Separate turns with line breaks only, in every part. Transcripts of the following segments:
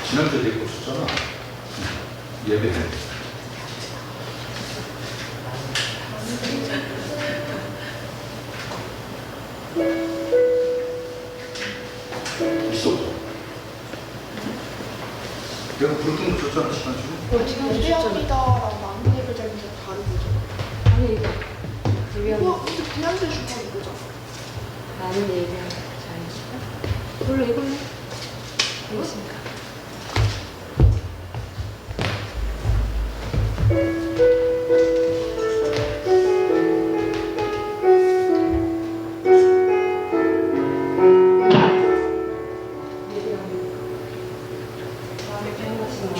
지난주에 데리고 오셨잖아. 예배해. 있어. 내가 부르던 거 줬잖아, 지난주.
예배합니다라고 안내 예배자인 게 다르죠.
아니 이거 예배하는
이거 지난주에 준 건 이거죠.
나는 예배하는 자리니까 몰라 이걸로 이거 있으니까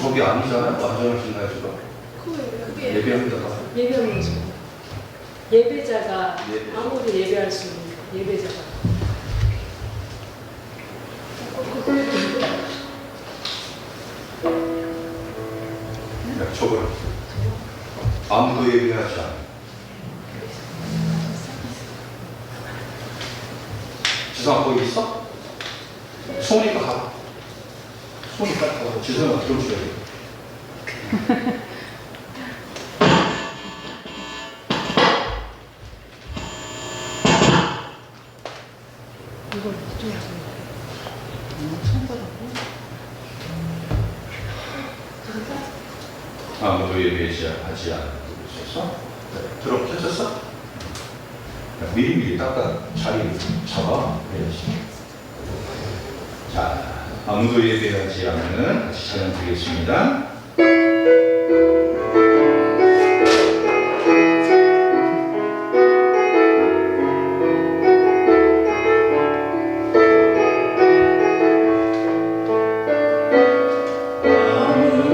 저기 아니잖아요. 완전한 신나요, 지금.
그거예요.
예배합니다가.
예배하는 거지 예배자가
예배.
아무도 예배할 수 있는 예배자가.
저걸 아무도 예배하지 않아. 지성아 거기 있어? 소니까 가. 소니까 가서 지성아 들어줘야 돼.
이걸 어떻게 하는
아무도 예배하지 않는 곳에 있어서 들어 켜졌어? 미리미리 닦아 자리 잡아 그래야지. 자, 아무도 예배하지 않는 같이 찬양 드리겠습니다.
아무도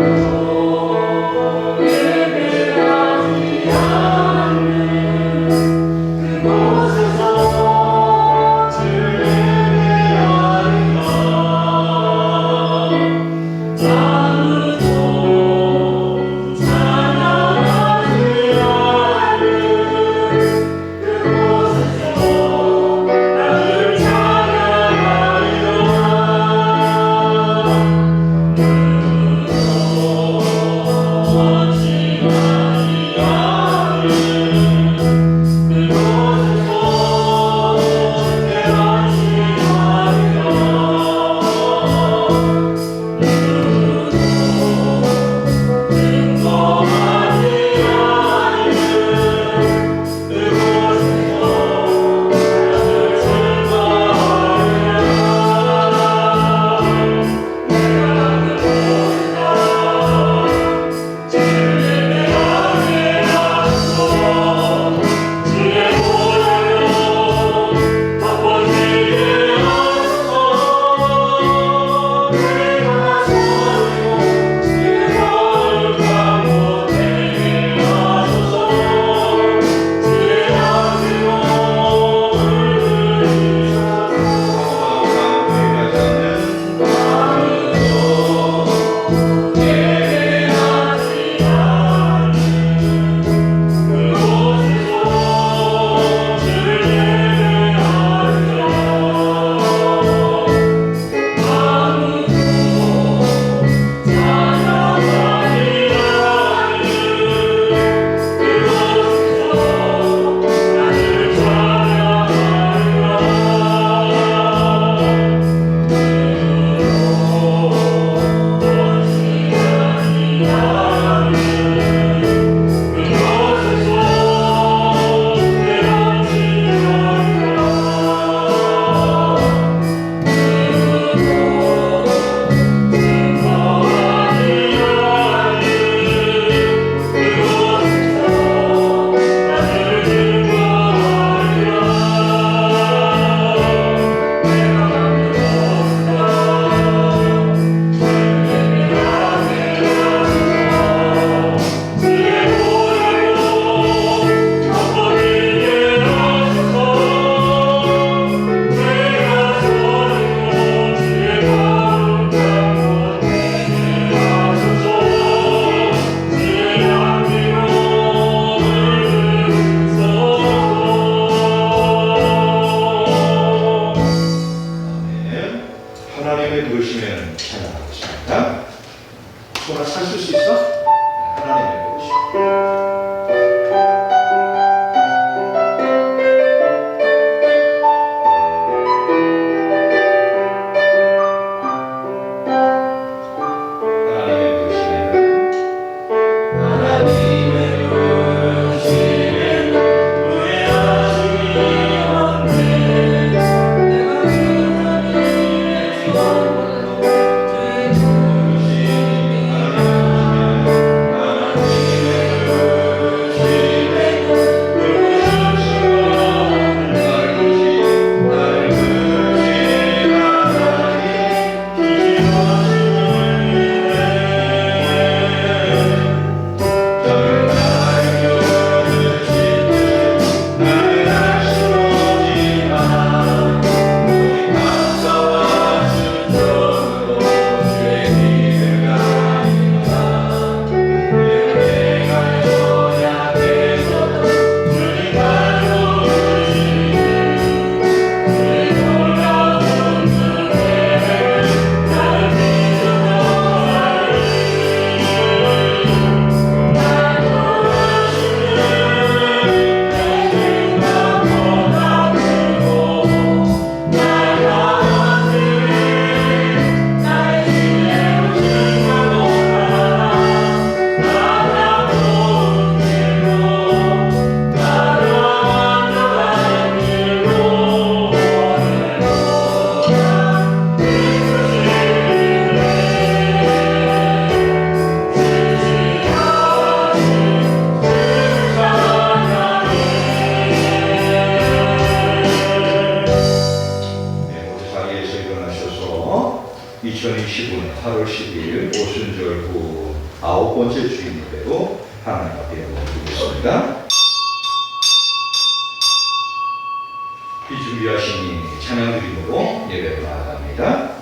8월 10일 오순절 후 9번째 주일 예배로 하나님 앞에 영광 드리겠습니다. 이 준비하시니 찬양 드림으로 예배를 나아갑니다.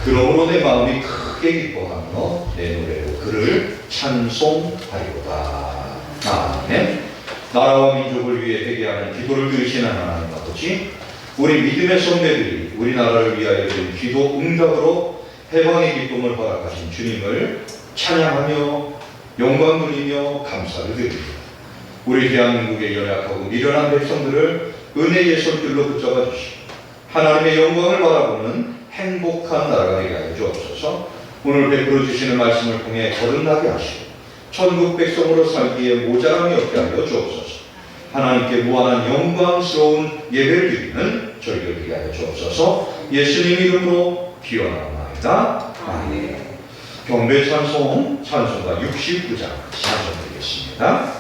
그러므로 내 마음이 크게 기뻐하며 내 노래로 그를 찬송하리로다. 아멘. 나라와 민족을 위해 회개하는 기도를 들으시는 하나님 아버지, 우리 믿음의 선배들이 우리나라를 위하여 준 기도 응답으로 해방의 기쁨을 허락하신 주님을 찬양하며 영광 돌리며 감사를 드립니다. 우리 대한민국의 연약하고 미련한 백성들을 은혜의 손길로 붙잡아 주시고 하나님의 영광을 바라보는 행복한 나라가 되게 하여 주옵소서. 오늘 베풀어 주시는 말씀을 통해 거듭나게 하시고 천국 백성으로 살기에 모자람이 없게 하여 주옵소서. 하나님께 무한한 영광스러운 예배를 드리는 저희를 되게 하여 주옵소서. 예수님 이름으로 기원하옵나이다. 아멘. 경배 찬송 찬송가 69장 찬송드리겠습니다.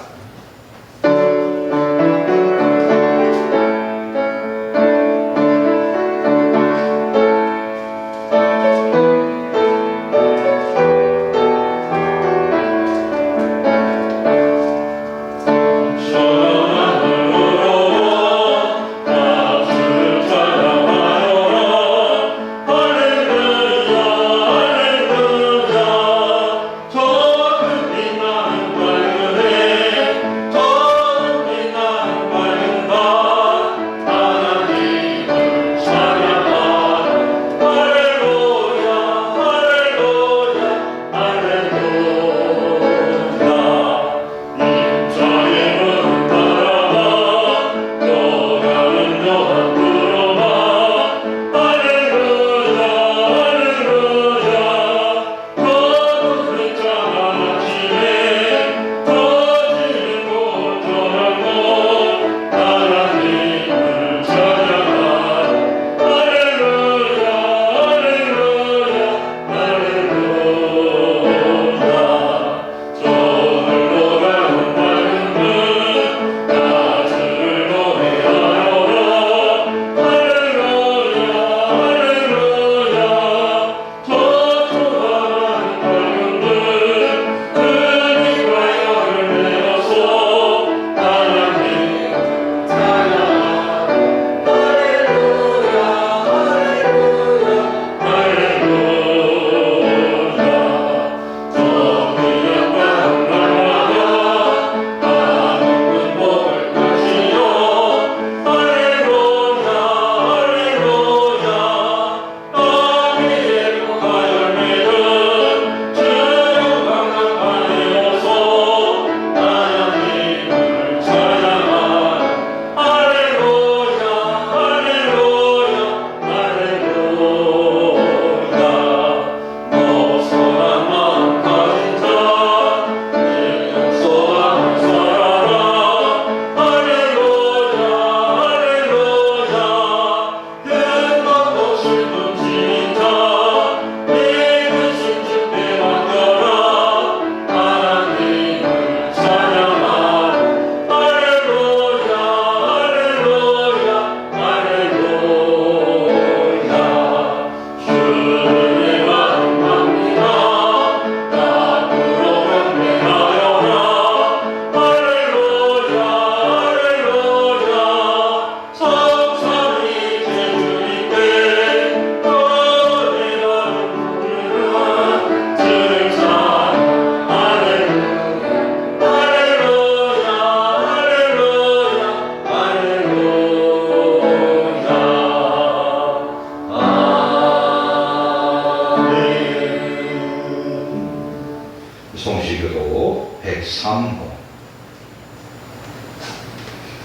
103번.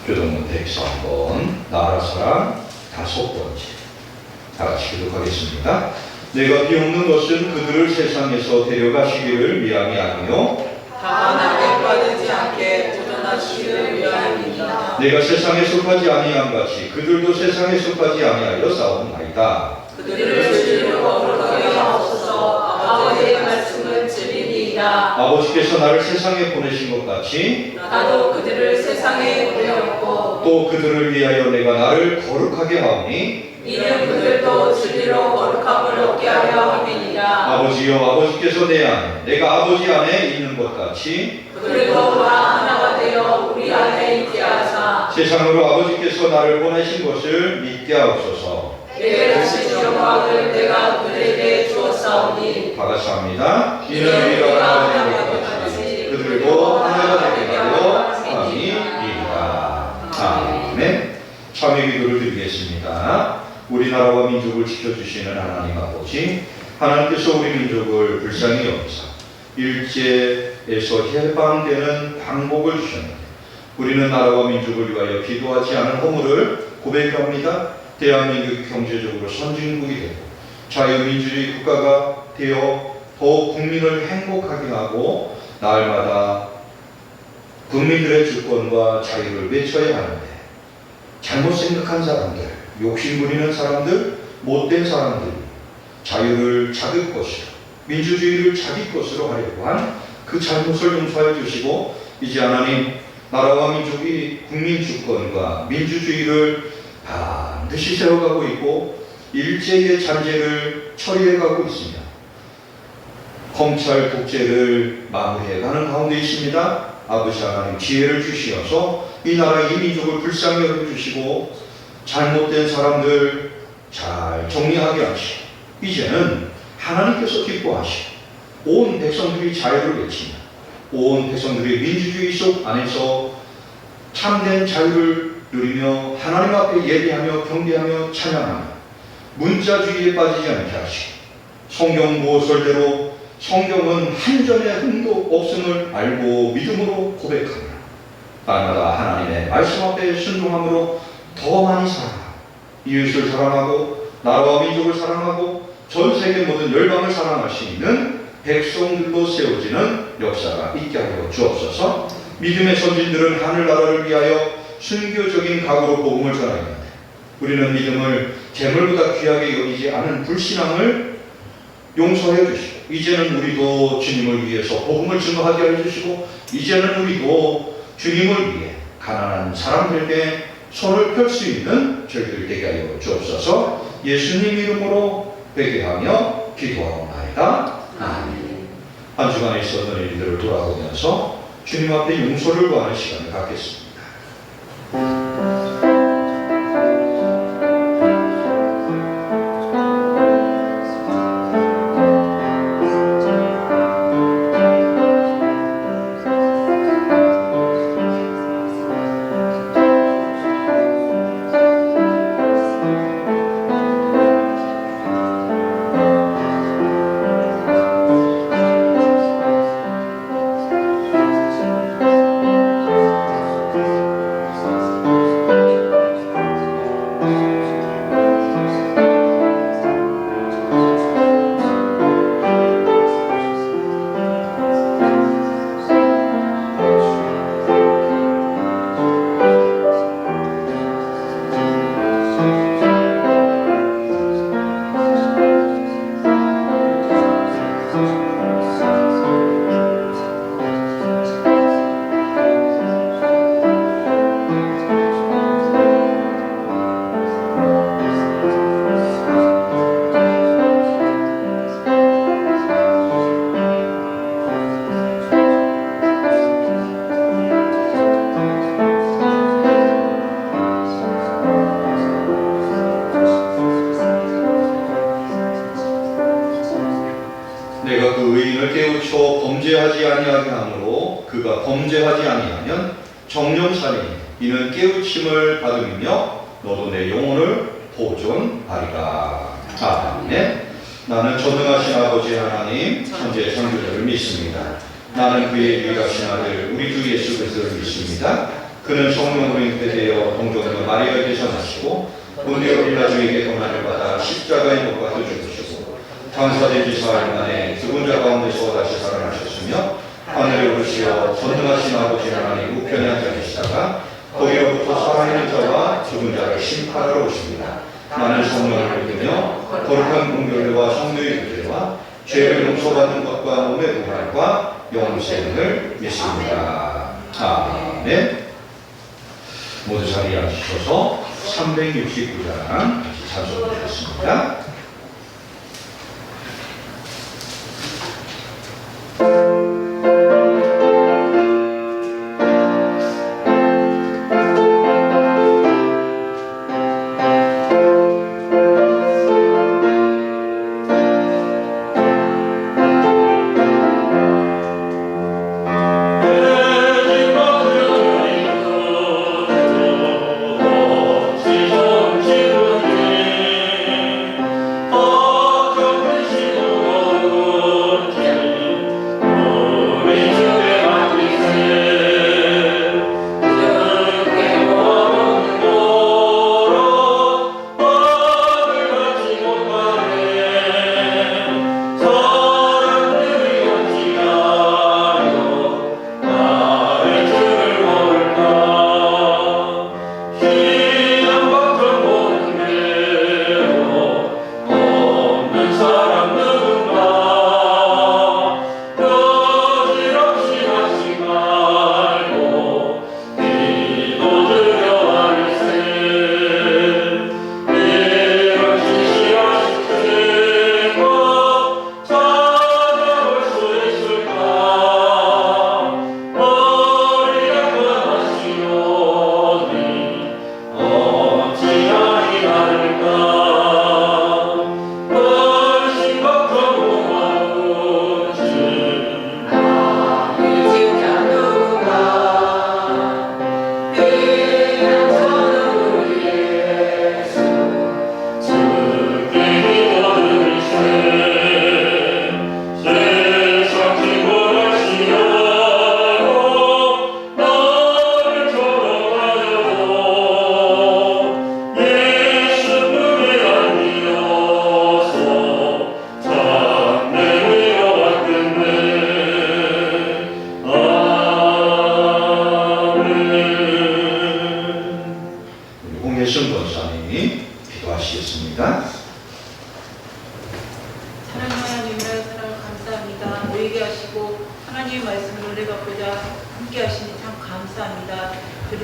교동문 103번. 나라 사랑 5번째. 다 같이 기록하겠습니다. 내가 비웃는 것은 그들을 세상에서 데려가시기를 위함이 아니요
다만 빠지지 않게 도전하시기를 위함이니이다.
내가 세상에 속하지 아니한 같이 그들도 세상에 속하지 아니하여 싸우나이다.
그들을 진리로 거룩하게 하옵소서. 아버지의 말씀은 진리니이다.
아버지께서 나를 세상에 보내신 것 같이
나도 그들을 세상에 보내었고
또 그들을 위하여 내가 나를 거룩하게 하오니
이는 그들도 진리로 거룩함을 얻게 하려 함이니라.
아버지여 아버지께서 내 안에 내가 아버지 안에 있는 것 같이
그들도 다 하나가 되어 우리 안에 있게 하사
세상으로 아버지께서 나를 보내신 것을 믿게 하옵소서.
내게 주신 영광을 내가 그들에게 주었사오니
다 같이 합니다. 이는 우리가 하나가 된 것 같이 그들도 하나가 되게 하려 함이니이다. 아멘. 참여 기도를 드리겠습니다. 우리나라와 민족을 지켜주시는 하나님 아버지, 하나님께서 우리 민족을 불쌍히 여기사 일제에서 해방되는 방법을 주셨는데 우리는 나라와 민족을 위하여 기도하지 않은 허물을 고백합니다. 대한민국이 경제적으로 선진국이 되고 자유민주주의 국가가 되어 더욱 국민을 행복하게 하고 날마다 국민들의 주권과 자유를 외쳐야 하는데 잘못 생각한 사람들, 욕심 부리는 사람들, 못된 사람들이 자유를 자기 것으로, 민주주의를 자기 것으로 하려고 한 그 잘못을 용서해 주시고 이제 하나님 나라와 민족이 국민 주권과 민주주의를 반드시 세워가고 있고 일제의 잔재를 처리해가고 있습니다. 검찰 독재를 마무리해가는 가운데 있습니다. 아버지 하나님 지혜를 주시어서 이 나라 이 민족을 불쌍히 여겨주시고 잘못된 사람들 잘 정리하게 하시고 이제는 하나님께서 기뻐하시고 온 백성들이 자유를 외치며 온 백성들이 민주주의 속 안에서 참된 자유를 누리며 하나님 앞에 예배하며 경배하며 찬양하며 문자주의에 빠지지 않게 하시고 성경 모설대로 성경은 한점의 흠도 없음을 알고 믿음으로 고백하며 날마다 하나님의 말씀 앞에 순종함으로 더 많이 사랑하고 이웃을 사랑하고 나라와 민족을 사랑하고 전 세계 모든 열방을 사랑할 수 있는 백성들로 세워지는 역사가 있게 하여 주옵소서. 믿음의 선진들은 하늘나라를 위하여 순교적인 각오로 복음을 전하였는데 우리는 믿음을 재물보다 귀하게 여기지 않은 불신앙을 용서해 주시고 이제는 우리도 주님을 위해서 복음을 증거하게 하여 주시고 이제는 우리도 주님을 위해 가난한 사람들에게 손을 펼 수 있는 저희들 되게 하여 주옵소서. 예수님 이름으로 회개하며 기도하옵나이다. 아멘. 한 주간에 있었던 일들을 돌아보면서 주님 앞에 용서를 구하는 시간을 갖겠습니다. 내가 그 의인을 깨우쳐 범죄하지 아니하게 하므로 그가 범죄하지 아니하면 정령살이니 이는 깨우침을 받으며 너도 내 영혼을 보존하리라. 아멘. 나는 전능하신 아버지 하나님 천지의 창조주를 믿습니다. 나는 그의 유일하신 아들 우리 주 예수 그리스도를 믿습니다. 그는 성령으로 잉태되어 동정녀 마리아에게서 나시고 본디오 빌라도에게 고난을 받아 십자가의 못 박혀 죽으시고 장사된 지 사흘 만에 죽은 자 가운데서 다시 살아나셨으며 하늘에 오르시어 전능하신 아버지 하나님 우편에 앉아 계시다가 거기로부터 살아있는 자와 죽은 자를 심판하러 오십니다. 나는 성령을 믿으며 거룩한 공교회와 성도의 교제와 죄를 용서받는 것과 몸의 부활과 영생을 믿습니다. 아멘. 모두 자리에 앉으셔서 369장 같이 찬송하겠습니다.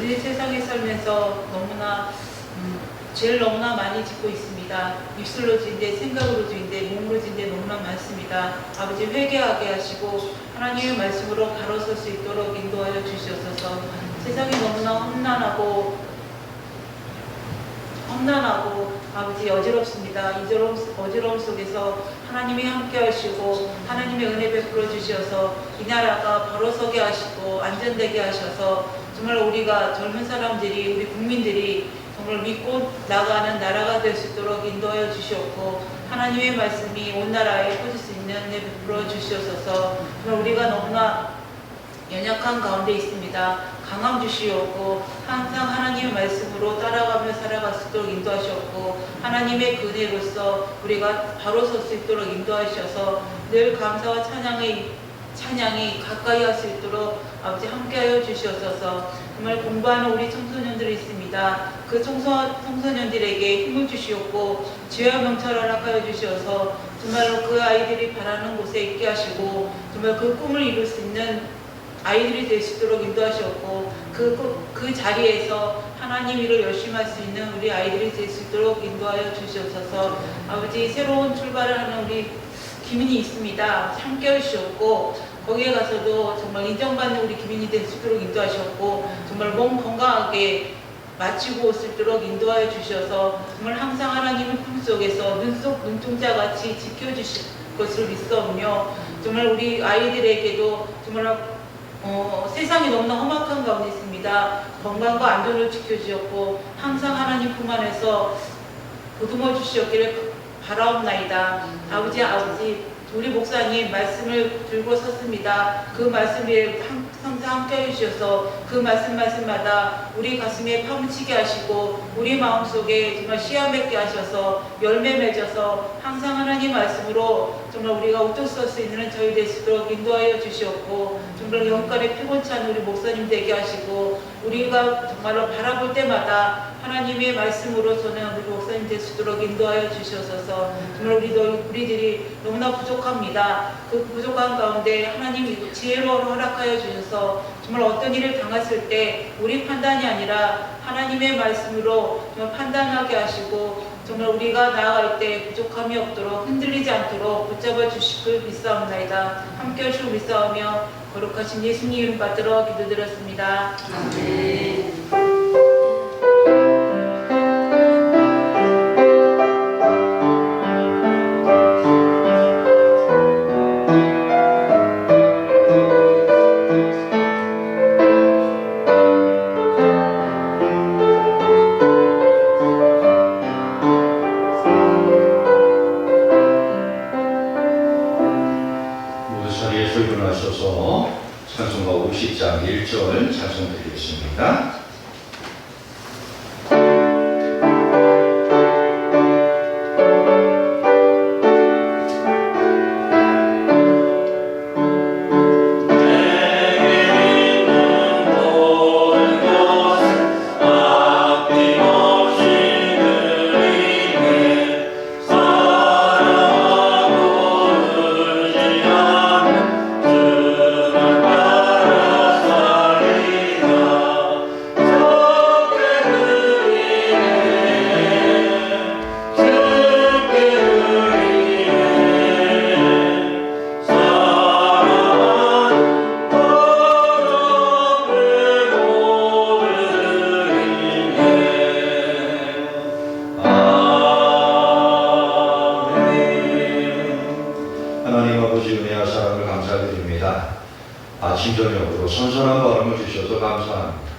우리 세상에 살면서 너무나 죄를 너무나 많이 짓고 있습니다. 입술로 지은데 생각으로 지은데 몸으로 지은데 너무나 많습니다. 아버지 회개하게 하시고 하나님의 말씀으로 바로 설 수 있도록 인도하여 주시옵소서. 세상이 너무나 험난하고 아버지 어지럽습니다. 이 어지러움 속에서 하나님이 함께 하시고 하나님의 은혜 베풀어 주셔서 이 나라가 바로 서게 하시고 안전되게 하셔서 정말 우리가 젊은 사람들이 우리 국민들이 정말 믿고 나가는 나라가 될 수 있도록 인도하여 주시옵고 하나님의 말씀이 온 나라에 퍼질 수 있는 은혜 베풀어 주시옵소서. 정말 우리가 너무나 연약한 가운데 있습니다. 강함 주시옵고 항상 하나님의 말씀으로 따라가며 살아갈 수 있도록 인도하시옵고 하나님의 은혜로서 우리가 바로 설 수 있도록 인도하셔서 늘 감사와 찬양이 가까이 할 수 있도록 아버지 함께하여 주시옵소서. 정말 공부하는 우리 청소년들이 있습니다. 그 청소년들에게 힘을 주시옵고 지혜와 명철을 허락하여 주시어서 정말로 그 아이들이 바라는 곳에 있게 하시고 정말 그 꿈을 이룰 수 있는 아이들이 될 수 있도록 인도하셨고 그 자리에서 하나님 일을 열심히 할 수 있는 우리 아이들이 될 수 있도록 인도하여 주시옵소서. 아버지 새로운 출발을 하는 우리 기민이 있습니다. 함께 해주셨고 거기에 가서도 정말 인정받는 우리 기민이 될 수 있도록 인도하셨고 정말 몸 건강하게 마치고 올 수 있도록 인도하여 주셔서 정말 항상 하나님의 품속에서 눈동자같이 지켜주실 것을 믿사오며 정말 우리 아이들에게도 정말 세상이 너무나 험악한 가운데 있습니다. 건강과 안전을 지켜주셨고 항상 하나님 품 안에서 보듬어 주시었기를 바라옵나이다. 아버지 우리 목사님 말씀을 들고 섰습니다. 그 말씀 위에 항상 함께해 주셔서 그 말씀마다 우리 가슴에 파묻히게 하시고 우리 마음속에 정말 씨앗 맺게 하셔서 열매 맺어서 항상 하나님 말씀으로 정말 우리가 우뚝 설 수 있는 저희 될 수 있도록 인도하여 주시옵고 정말 영간에 피곤치 않은 우리 목사님 되게 하시고 우리가 정말로 바라볼 때마다 하나님의 말씀으로서는 우리 목사님 될 수 있도록 인도하여 주시옵소서. 정말 우리들이 너무나 부족합니다. 그 부족한 가운데 하나님이 지혜로 허락하여 주셔서 정말 어떤 일을 당했을 때 우리 판단이 아니라 하나님의 말씀으로 정말 판단하게 하시고 정말 우리가 나아갈 때 부족함이 없도록 흔들리지 않도록 붙잡아 주시길 믿사옵나이다. 함께 하시고 믿사오며 거룩하신 예수님 이름 받들어 기도드렸습니다.
아멘.
일어나셔서 찬송가 50장 1절 찬송 드리겠습니다. 아침 저녁으로 선선한 바람을 주셔서 감사합니다.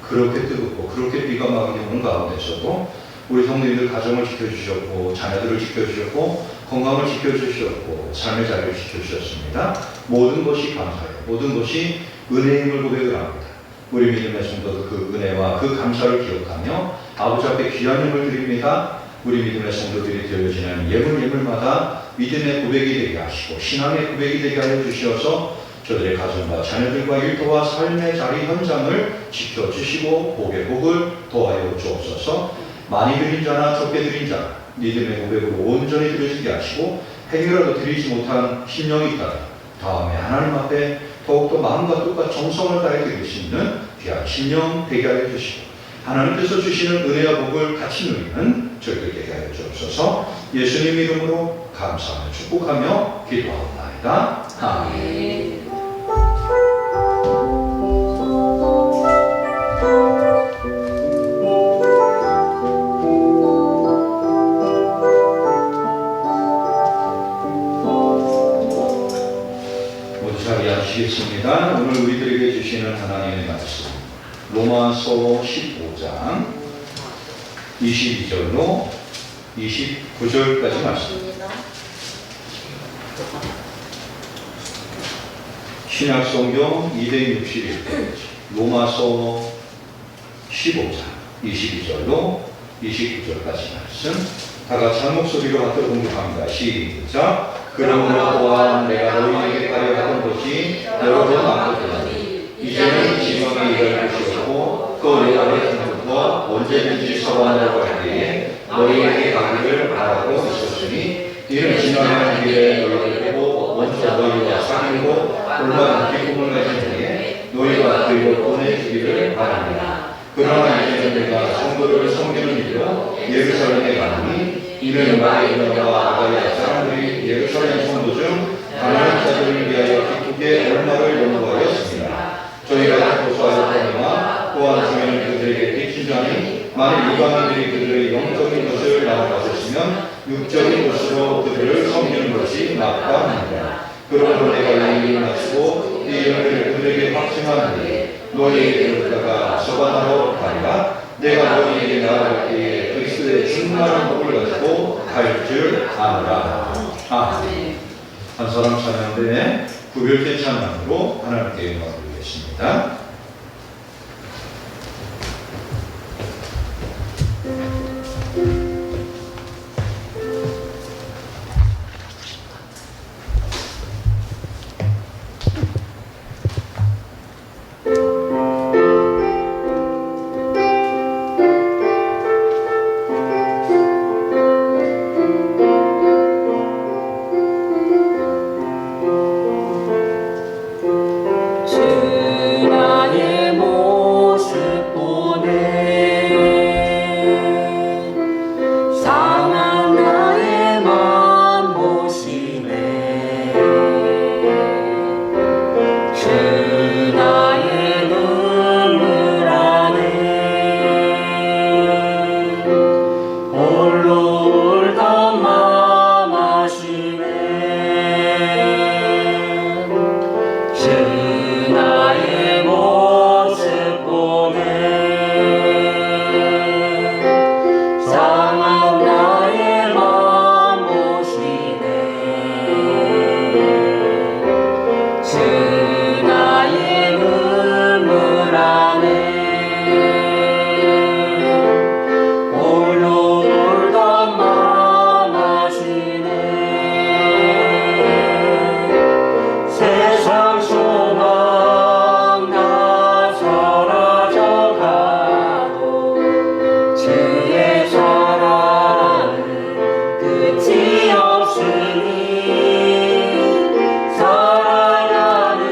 그렇게 뜨겁고 그렇게 비가 막이 오는 가운데서도 우리 성도님들 가정을 지켜주셨고 자녀들을 지켜주셨고 건강을 지켜주셨고 삶의 자리를 지켜주셨습니다. 모든 것이 감사해요. 모든 것이 은혜임을 고백을 합니다. 우리 믿음의 성도도 그 은혜와 그 감사를 기억하며 아버지 앞에 귀한 예물 드립니다. 우리 믿음의 성도들이 드려지는 예물마다 믿음의 고백이 되게 하시고 신앙의 고백이 되게 하여 주시어서 저들의 가정과 자녀들과 일터와 삶의 자리 현장을 지켜주시고 복의 복을 더하여 주옵소서. 많이 드린 자나 적게 드린 자 믿음의 고백으로 온전히 드려지게 하시고 행여라도 드리지 못한 심령이 있다면 다음에 하나님 앞에 더욱더 마음과 뜻과 정성을 다해 드릴 수 있는 귀한 심령 되게 하여 주시고 하나님께서 주시는 은혜와 복을 같이 누리는 저희들 되게 하여 주옵소서. 예수님 이름으로 감사하며 축복하며 기도하옵나이다. 아멘. 하시겠습니다. 오늘 우리들에게 주시는 하나님의 말씀 로마서 15장 22절로 29절까지 말씀입니다. 신약성경 261페이지 로마서 15장 22절로 29절까지 말씀 다같이 한 목소리로 받들어 공독합니다. 시작. 그러므로 또한 내가 너희에게 가려 하던 것이 여러 번 남겼더니 이제는 지금이 이럴 것이었고 또 여호와의 손부터 언제든지 서원하라고 할 때에 너희에게 가기를 바라고 있었으니 이는 지나가는 길에 너희를 보고 먼저 너희와 사귀고 올바른 기쁨을 가진 후에 너희가 그리고 보내주기를 바랍니다. 그러나 이제는 내가 성도를 섬기는 일로 예루살렘에 가니 이는 나의 은혜와 아가야 사람들이 예루살렘 성도 중 가난한 자들을 위하여 기쁘게 얼마를 연구하였습니다. 저희가 고소하였거니와 또한 주에는 그들에게 비친 자니 만일 이방인들이 그들의 영적인 것을 나눠가졌으면 육적인 것으로 그들을 섬기는 것이 마땅합니다. 그러므로 내가 이 일을 마치고 이 일을 그들에게 확증한 후에 너희에게 듣다가 서반하러 가리라. 내가 너희에게 나아갈 때에 그리스도의 충만한 복을 가지고 갈 줄 아노라. 아멘. 한 사람 찬양대 구별된 찬양으로 하나님께 영광을 드리겠습니다.
주 나의 모습 보네 상한 나의 맘 보시네 주 나의 눈물 안에 홀로 울던 맘 아시네 주 나의 모습 보네 상한 나의 맘 보시네 주 나의 눈물 안에 홀로 울던 맘 아시네 세상 소망 다 사라져가도 주의 사랑은 끝이 없으니 살아가는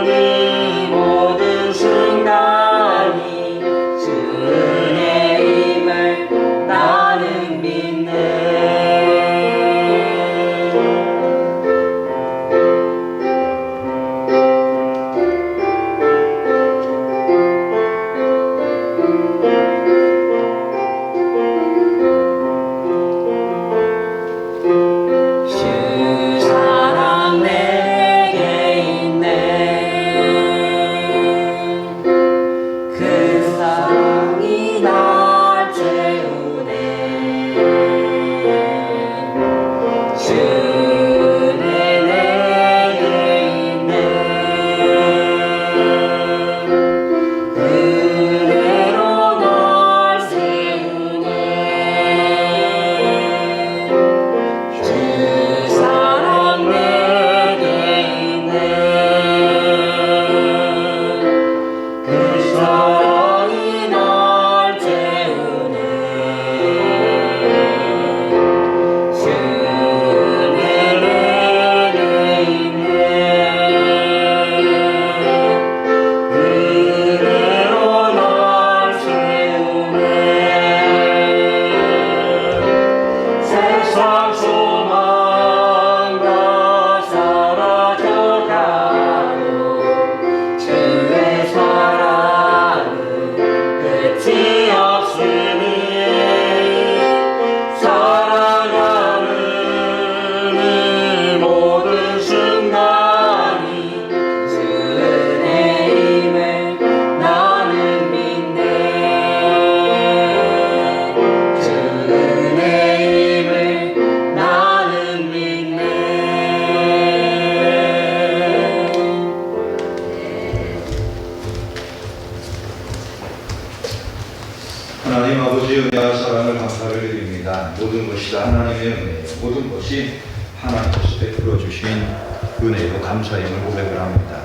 이 모든 순간이 주 은혜임을 나는 믿네 주 사랑 내게 있네 그 사랑이 날 채우네 주 은혜 내게 있네 그 은혜로 날 세우네 주 사랑 내게 있네 그 사랑이 날 채우네 주 은혜 내게 있네 그 은혜로 날 세우네 세상 소망 다 사라져가도 주의 사랑은 끝이 없으니 살아가는 이 모든 순간이 주 은혜임을 나는 믿네 주 은혜임을 나는 믿네
하나님 아버지 은혜와 사랑을 감사를 드립니다. 모든 것이 다 하나님의 은혜예요. 모든 것이 하나님께서 베풀어 주신 은혜로 감사임을 고백을 합니다.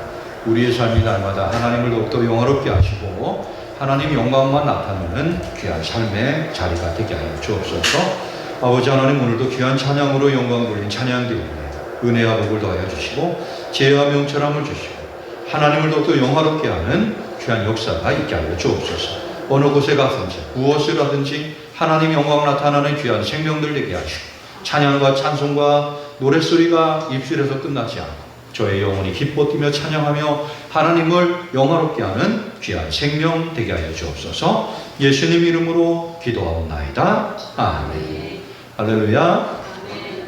우리의 삶이 날마다 하나님을 더욱더 영화롭게 하시고 하나님 영광만 나타내는 귀한 삶의 자리가 되게 하여 주옵소서. 아버지 하나님 오늘도 귀한 찬양으로 영광 돌린 찬양드립니다. 은혜와 복을 더하여 주시고 지혜와 명철함을 주시고 하나님을 더욱더 영화롭게 하는 귀한 역사가 있게 하여 주옵소서. 어느 곳에 가든지 무엇을 하든지 하나님 영광 나타나는 귀한 생명들 되게 하시고 찬양과 찬송과 노랫소리가 입술에서 끝나지 않고 저의 영혼이 기뻐 뛰며 찬양하며 하나님을 영화롭게 하는 귀한 생명 되게 하여 주옵소서. 예수님 이름으로 기도하옵나이다. 아멘. 할렐루야.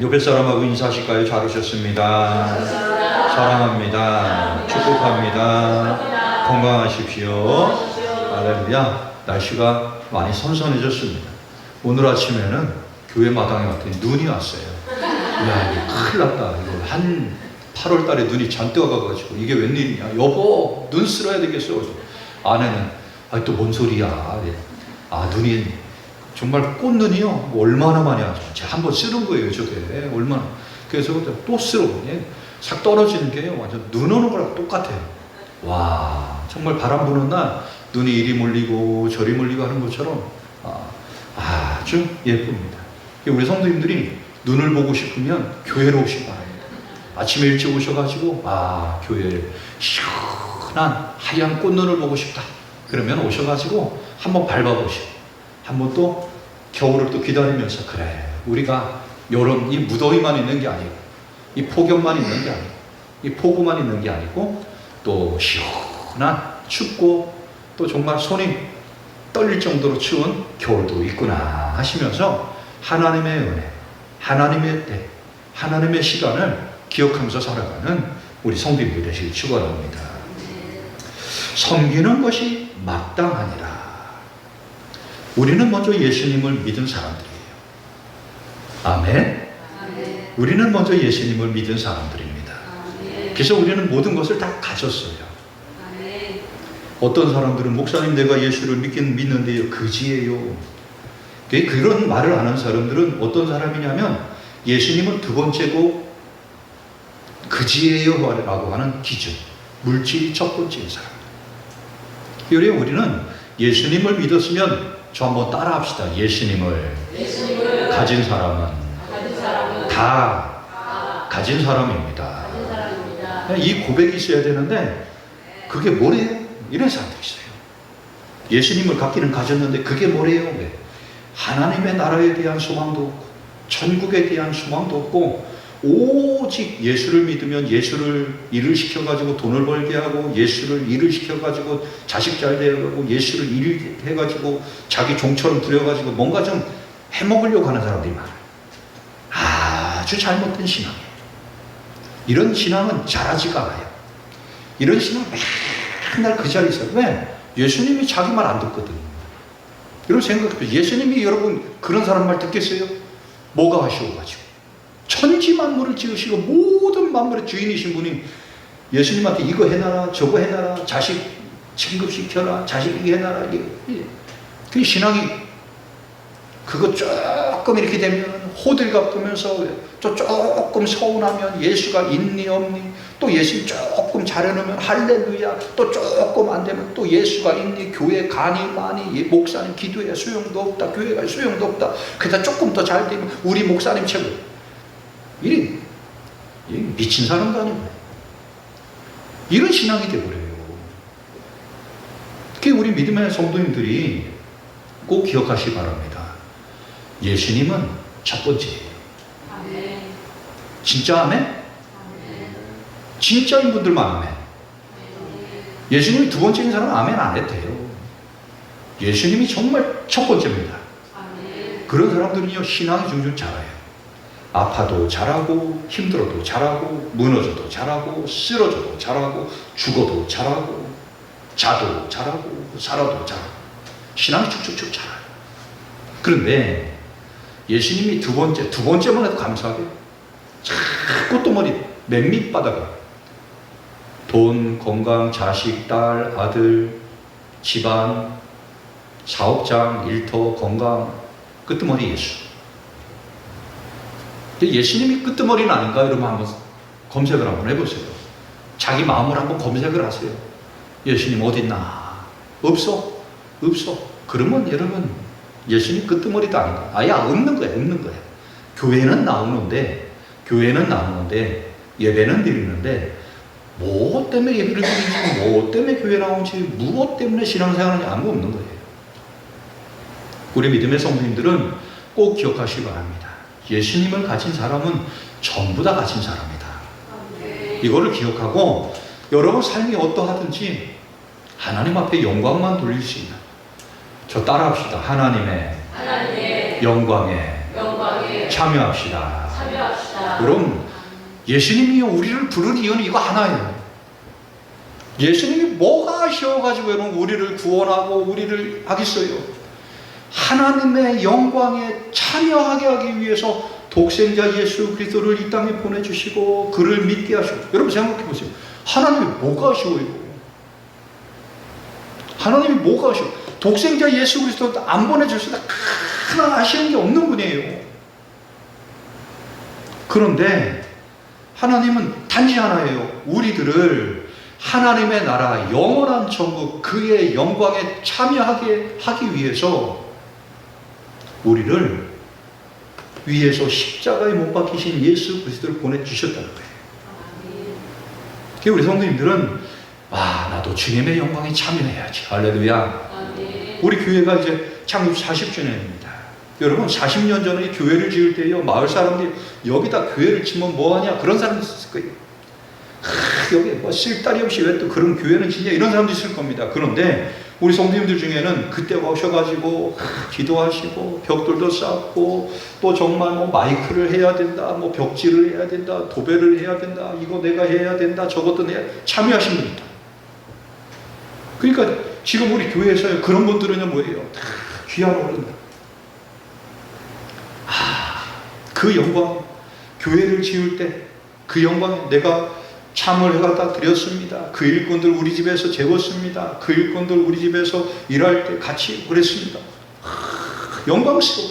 옆에 사람하고 인사하실까요? 잘 오셨습니다. 사랑합니다. 축복합니다. 건강하십시오. 할렐루야. 날씨가 많이 선선해졌습니다. 오늘 아침에는 교회 마당에 왔더니 눈이 왔어요. 야, 이게 큰일 났다. 이거 한 8월 달에 눈이 잔뜩 와가지고 이게 웬일이냐. 여보, 눈 쓸어야 되겠어. 그래서 아내는 또 뭔 소리야. 눈이 정말 꽃눈이요. 뭐 얼마나 많이 하죠. 제가 한번 쓰는 거예요, 저게. 얼마나. 그래서 또 쓸어. 싹 떨어지는 게 완전 눈 오는 거랑 똑같아요. 와, 정말 바람 부는 날 눈이 이리 몰리고 저리 몰리고 하는 것처럼 아주 예쁩니다. 우리 성도님들이 눈을 보고 싶으면 교회로 오시기 바랍니다. 아침에 일찍 오셔가지고 교회에 시원한 하얀 꽃눈을 보고 싶다. 그러면 오셔가지고 한번 밟아보시고 한번 또 겨울을 또 기다리면서 그래, 우리가 요런 이 무더위만 있는 게 아니고 이 폭염만 있는 게 아니고 이 폭우만 있는 게 아니고 또 시원한 춥고 또 정말 손이 떨릴 정도로 추운 겨울도 있구나 하시면서 하나님의 은혜, 하나님의 때, 하나님의 시간을 기억하면서 살아가는 우리 성도님들 되시길 축원합니다. 섬기는 것이 마땅하니라. 우리는 먼저 예수님을 믿은 사람들이에요. 아멘. 우리는 먼저 예수님을 믿은 사람들입니다. 그래서 우리는 모든 것을 다 가졌어요. 어떤 사람들은 목사님 내가 예수를 믿긴 믿는데요, 그지예요. 그런 말을 하는 사람들은 어떤 사람이냐면 예수님은 두 번째고 그지예요 라고 하는 기준, 물질이 첫 번째인 사람. 그래서 우리는 예수님을 믿었으면 저 한번 따라 합시다. 예수님을 가진 사람은 다 가진 사람입니다. 이 고백이 있어야 되는데 그게 뭐래요? 이런 사람들이 있어요. 예수님을 갖기는 가졌는데 그게 뭐래요? 하나님의 나라에 대한 소망도 없고 천국에 대한 소망도 없고 오직 예수를 믿으면 예수를 일을 시켜가지고 돈을 벌게 하고 예수를 일을 시켜가지고 자식 잘 되어가고 예수를 일 해가지고 자기 종처럼 부려가지고 뭔가 좀 해먹으려고 하는 사람들이 많아요. 아주 잘못된 신앙이에요. 이런 신앙은 잘하지가 않아요. 이런 신앙은 맨날 그 자리에 있어요. 왜? 예수님이 자기 말 안 듣거든. 이런 생각해요. 예수님이 여러분 그런 사람 말 듣겠어요? 뭐가 하시오가지고 천지 만물을 지으시고 모든 만물의 주인이신 분이 예수님한테 이거 해놔라 저거 해놔라 자식 진급시켜라 자식 이거 해놔라 그 신앙이 그거 조금 이렇게 되면 호들갑 떠면서 또 조금 서운하면 예수가 있니 없니 또 예수 조금 잘해놓으면 할렐루야 또 조금 안 되면 또 예수가 있니 교회 가니 많이 목사님 기도에 소용도 없다 교회가 소용도 없다 그러다 조금 더 잘 되면 우리 목사님 최고 이 미친 사람도 아니고 이런 신앙이 되어버려요. 그게 우리 믿음의 성도님들이 꼭 기억하시기 바랍니다. 예수님은 첫 번째예요. 아멘. 진짜 아멘? 아멘. 진짜인 분들만 아멘. 예수님이 두 번째인 사람은 아멘 안 해도 돼요. 예수님이 정말 첫 번째입니다. 아멘. 그런 사람들은요 신앙이 중중 잘해요. 아파도 잘하고 힘들어도 잘하고 무너져도 잘하고 쓰러져도 잘하고 죽어도 잘하고 자도 잘하고 살아도 잘하고 신앙이 축축축 잘해요. 그런데 예수님이 두 번째만 해도 감사하게 자꾸 또 머리 맨 밑바닥에 돈, 건강, 자식, 딸, 아들, 집안, 사업장, 일터, 건강 끄트머리 예수. 예수님이 끄트머리는 아닌가? 이러면 한번 검색을 한번 해보세요. 자기 마음을 한번 검색을 하세요. 예수님 어딨나? 없어? 그러면 여러분 예수님 끄트머리도 아닌가? 아예 없는 거야. 교회는 나오는데 예배는 드리는데 뭐 때문에 예배를 드리는지 뭐 때문에 교회 나오는지 무엇 때문에 신앙생활하는지 아무것도 없는 거예요. 우리 믿음의 성도님들은 꼭 기억하시기 바랍니다. 예수님을 가진 사람은 전부 다 가진 사람이다. 이거를 기억하고 여러분 삶이 어떠하든지 하나님 앞에 영광만 돌릴 수 있는 저 따라합시다. 하나님의 영광에 참여합시다. 그럼 예수님이 우리를 부르는 이유는 이거 하나예요. 예수님이 뭐가 하셔가지고 여러분 우리를 구원하고 우리를 하겠어요? 하나님의 영광에 참여하게 하기 위해서 독생자 예수 그리스도를 이 땅에 보내주시고 그를 믿게 하시고, 여러분 생각해 보세요. 하나님이 뭐가 아쉬워요? 하나님이 뭐가 아쉬워? 독생자 예수 그리스도도 안 보내주시다 하나 아쉬운 게 없는 분이에요. 그런데 하나님은 단지 하나예요. 우리들을 하나님의 나라 영원한 천국 그의 영광에 참여하게 하기 위해서 우리를 위에서 십자가에 못 박히신 예수 그리스도를 보내주셨다는 거예요. 우리 성도님들은 나도 주님의 영광에 참여해야지. 할렐루야. 우리 교회가 이제 창립 40주년입니다. 여러분 40년 전에 교회를 지을 때요, 마을 사람들이 여기다 교회를 치면 뭐하냐 그런 사람도 있을 거예요. 여기 뭐 쓸데리 없이 왜 또 그런 교회는 짓냐 이런 사람도 있을 겁니다. 그런데 우리 성도님들 중에는 그때 오셔가지고 기도하시고 벽돌도 쌓고 또 정말 뭐 마이크를 해야 된다, 뭐 벽지를 해야 된다, 도배를 해야 된다, 이거 내가 해야 된다, 저것도 내가 참여하신 분이다. 그러니까 지금 우리 교회에서 그런 분들은 뭐예요? 귀한 어른. 그 영광, 교회를 지을 때 그 영광 내가 참을 해가다 드렸습니다. 그 일꾼들 우리 집에서 재웠습니다. 그 일꾼들 우리 집에서 일할 때 같이 그랬습니다. 영광스러워.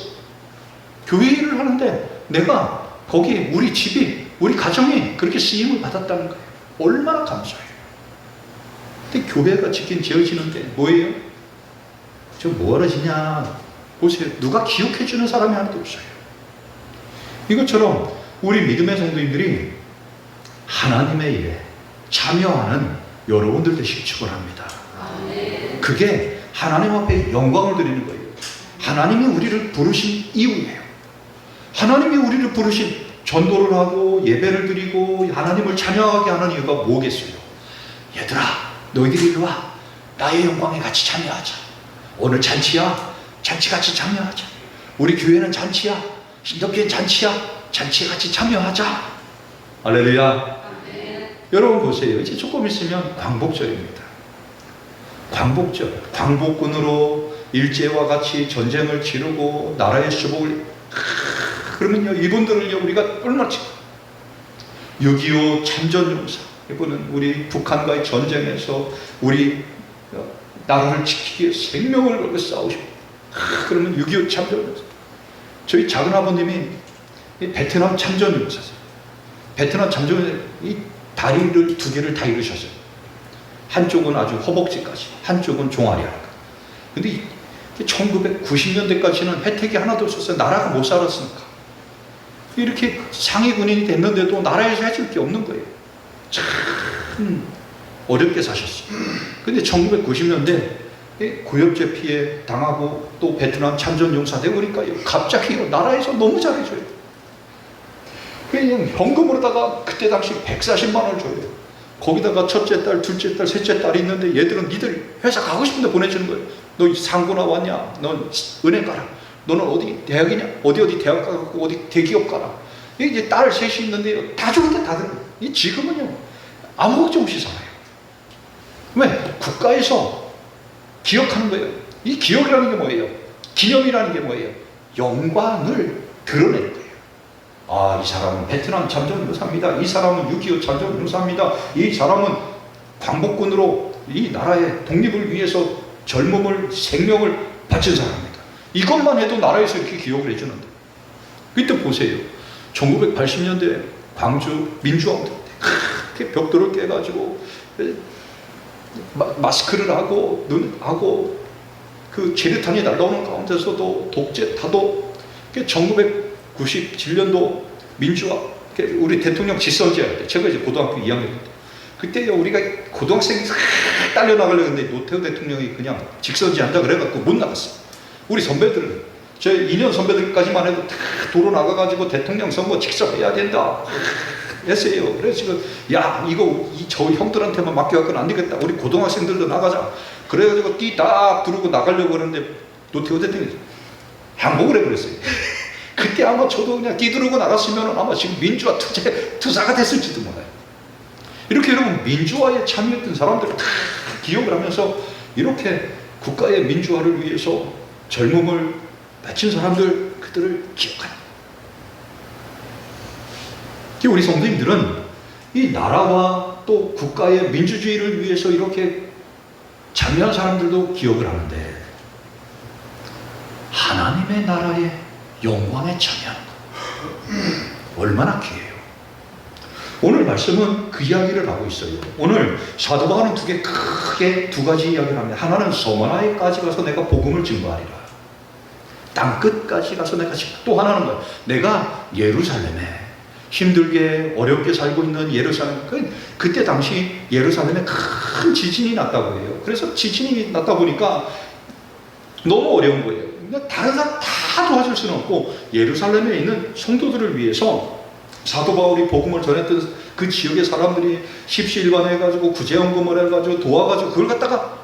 교회 일을 하는데 내가 거기 우리 집이, 우리 가정이 그렇게 쓰임을 받았다는 거예요. 얼마나 감사해요. 근데 교회가 지어지는데 뭐예요? 저 뭐하러 지냐? 보세요. 누가 기억해주는 사람이 하나도 없어요. 이것처럼 우리 믿음의 성도님들이 하나님의 일에 참여하는 여러분들 되시기 축원합니다. 그게 하나님 앞에 영광을 드리는 거예요. 하나님이 우리를 부르신 이유예요. 하나님이 우리를 부르신 전도를 하고 예배를 드리고 하나님을 찬양하게 하는 이유가 뭐겠어요? 얘들아, 너희들이 이리 와. 나의 영광에 같이 참여하자. 오늘 잔치야. 잔치 같이 참여하자. 우리 교회는 잔치야. 신덕교회 잔치야. 잔치에 같이 참여하자. 할렐루야. 여러분 보세요. 이제 조금 있으면 광복절입니다. 광복절. 광복군으로 일제와 같이 전쟁을 치르고 나라의 수복을 그러면요, 이분들을요 우리가 얼마나 6.25 참전용사, 이분은 우리 북한과의 전쟁에서 우리 나라를 지키기 위해 생명을 걸고 싸우시고, 그러면 6.25 참전용사. 저희 작은 아버님이 베트남 참전용사세요. 베트남 참전용사 이 다리를 2개를 다 잃으셨어요. 한쪽은 아주 허벅지까지, 한쪽은 종아리 하나. 근데 1990년대까지는 혜택이 하나도 없었어요. 나라가 못 살았으니까. 이렇게 상위 군인이 됐는데도 나라에서 해줄 게 없는 거예요. 참 어렵게 사셨어요. 근데 1990년대 고엽제 피해 당하고 또 베트남 참전용사 되고 그러니까 갑자기 나라에서 너무 잘해줘요. 그냥 현금으로다가 그때 당시 140만 원을 줘요. 거기다가 첫째 딸, 둘째 딸, 셋째 딸이 있는데 얘들은 니들 회사 가고 싶은데 보내주는 거예요. 너 상고 나왔냐? 넌 은행 가라. 너는 어디 대학이냐? 어디 대학 가고 어디 대기업 가라. 이제 딸 셋이 있는데 다 좋은데 다들 이 지금은요 아무 걱정 없이 살아요. 왜? 국가에서 기억하는 거예요. 이 기억이라는 게 뭐예요? 기념이라는 게 뭐예요? 영광을 드러내는 거예요. 아, 이 사람은 베트남 참전용사입니다. 이 사람은 6.25 참전용사입니다. 이 사람은 광복군으로 이 나라의 독립을 위해서 젊음을, 생명을 바친 사람입니다. 이것만 해도 나라에서 이렇게 기억을 해주는데. 그때 보세요. 1980년대 광주 민주화운동 때 이렇게 벽돌을 깨가지고 마스크를 하고 눈하고 그 재래탄이 날라오는 가운데서도 독재 타도 1997년도 민주화 우리 대통령 직선제할 때 제가 이제 고등학교 2학년 때 그때 우리가 고등학생이 딸려 나가려고 했는데 노태우 대통령이 그냥 직선제한다 그래갖고 못 나갔어요. 우리 선배들은 제 2년 선배들까지만 해도 다 도로 나가가지고 대통령 선거 직선해야 된다 했어요. 그래서 지금 야 이거 저 형들한테만 맡겨갖고는 안 되겠다. 우리 고등학생들도 나가자. 그래가지고 띠딱 두르고 나가려고 그러는데 노태우 대통령이 항복을 해버렸어요. 그때 아마 저도 그냥 뛰두르고 나갔으면 아마 지금 민주화 투사가 됐을지도 몰라요. 이렇게 여러분 민주화에 참여했던 사람들을 다 기억을 하면서 이렇게 국가의 민주화를 위해서 젊음을 바친 사람들 그들을 기억하는 우리 성도님들은 이 나라와 또 국가의 민주주의를 위해서 이렇게 참여한 사람들도 기억을 하는데, 하나님의 나라의 영광에 참여하는 것 얼마나 귀해요. 오늘 말씀은 그 이야기를 하고 있어요. 오늘 사도 바울은 크게 두 가지 이야기를 합니다. 하나는 서머나에까지 가서 내가 복음을 증거하리라. 땅 끝까지 가서 내가 또 하나는 뭐야? 내가 예루살렘에 힘들게 어렵게 살고 있는 예루살렘, 그때 당시 예루살렘에 큰 지진이 났다고 해요. 그래서 지진이 났다 보니까 너무 어려운 거예요. 다른 사람 다 도와줄 수는 없고 예루살렘에 있는 성도들을 위해서 사도 바울이 복음을 전했던 그 지역의 사람들이 십시일반해가지고 구제연금을 해가지고 도와가지고 그걸 갖다가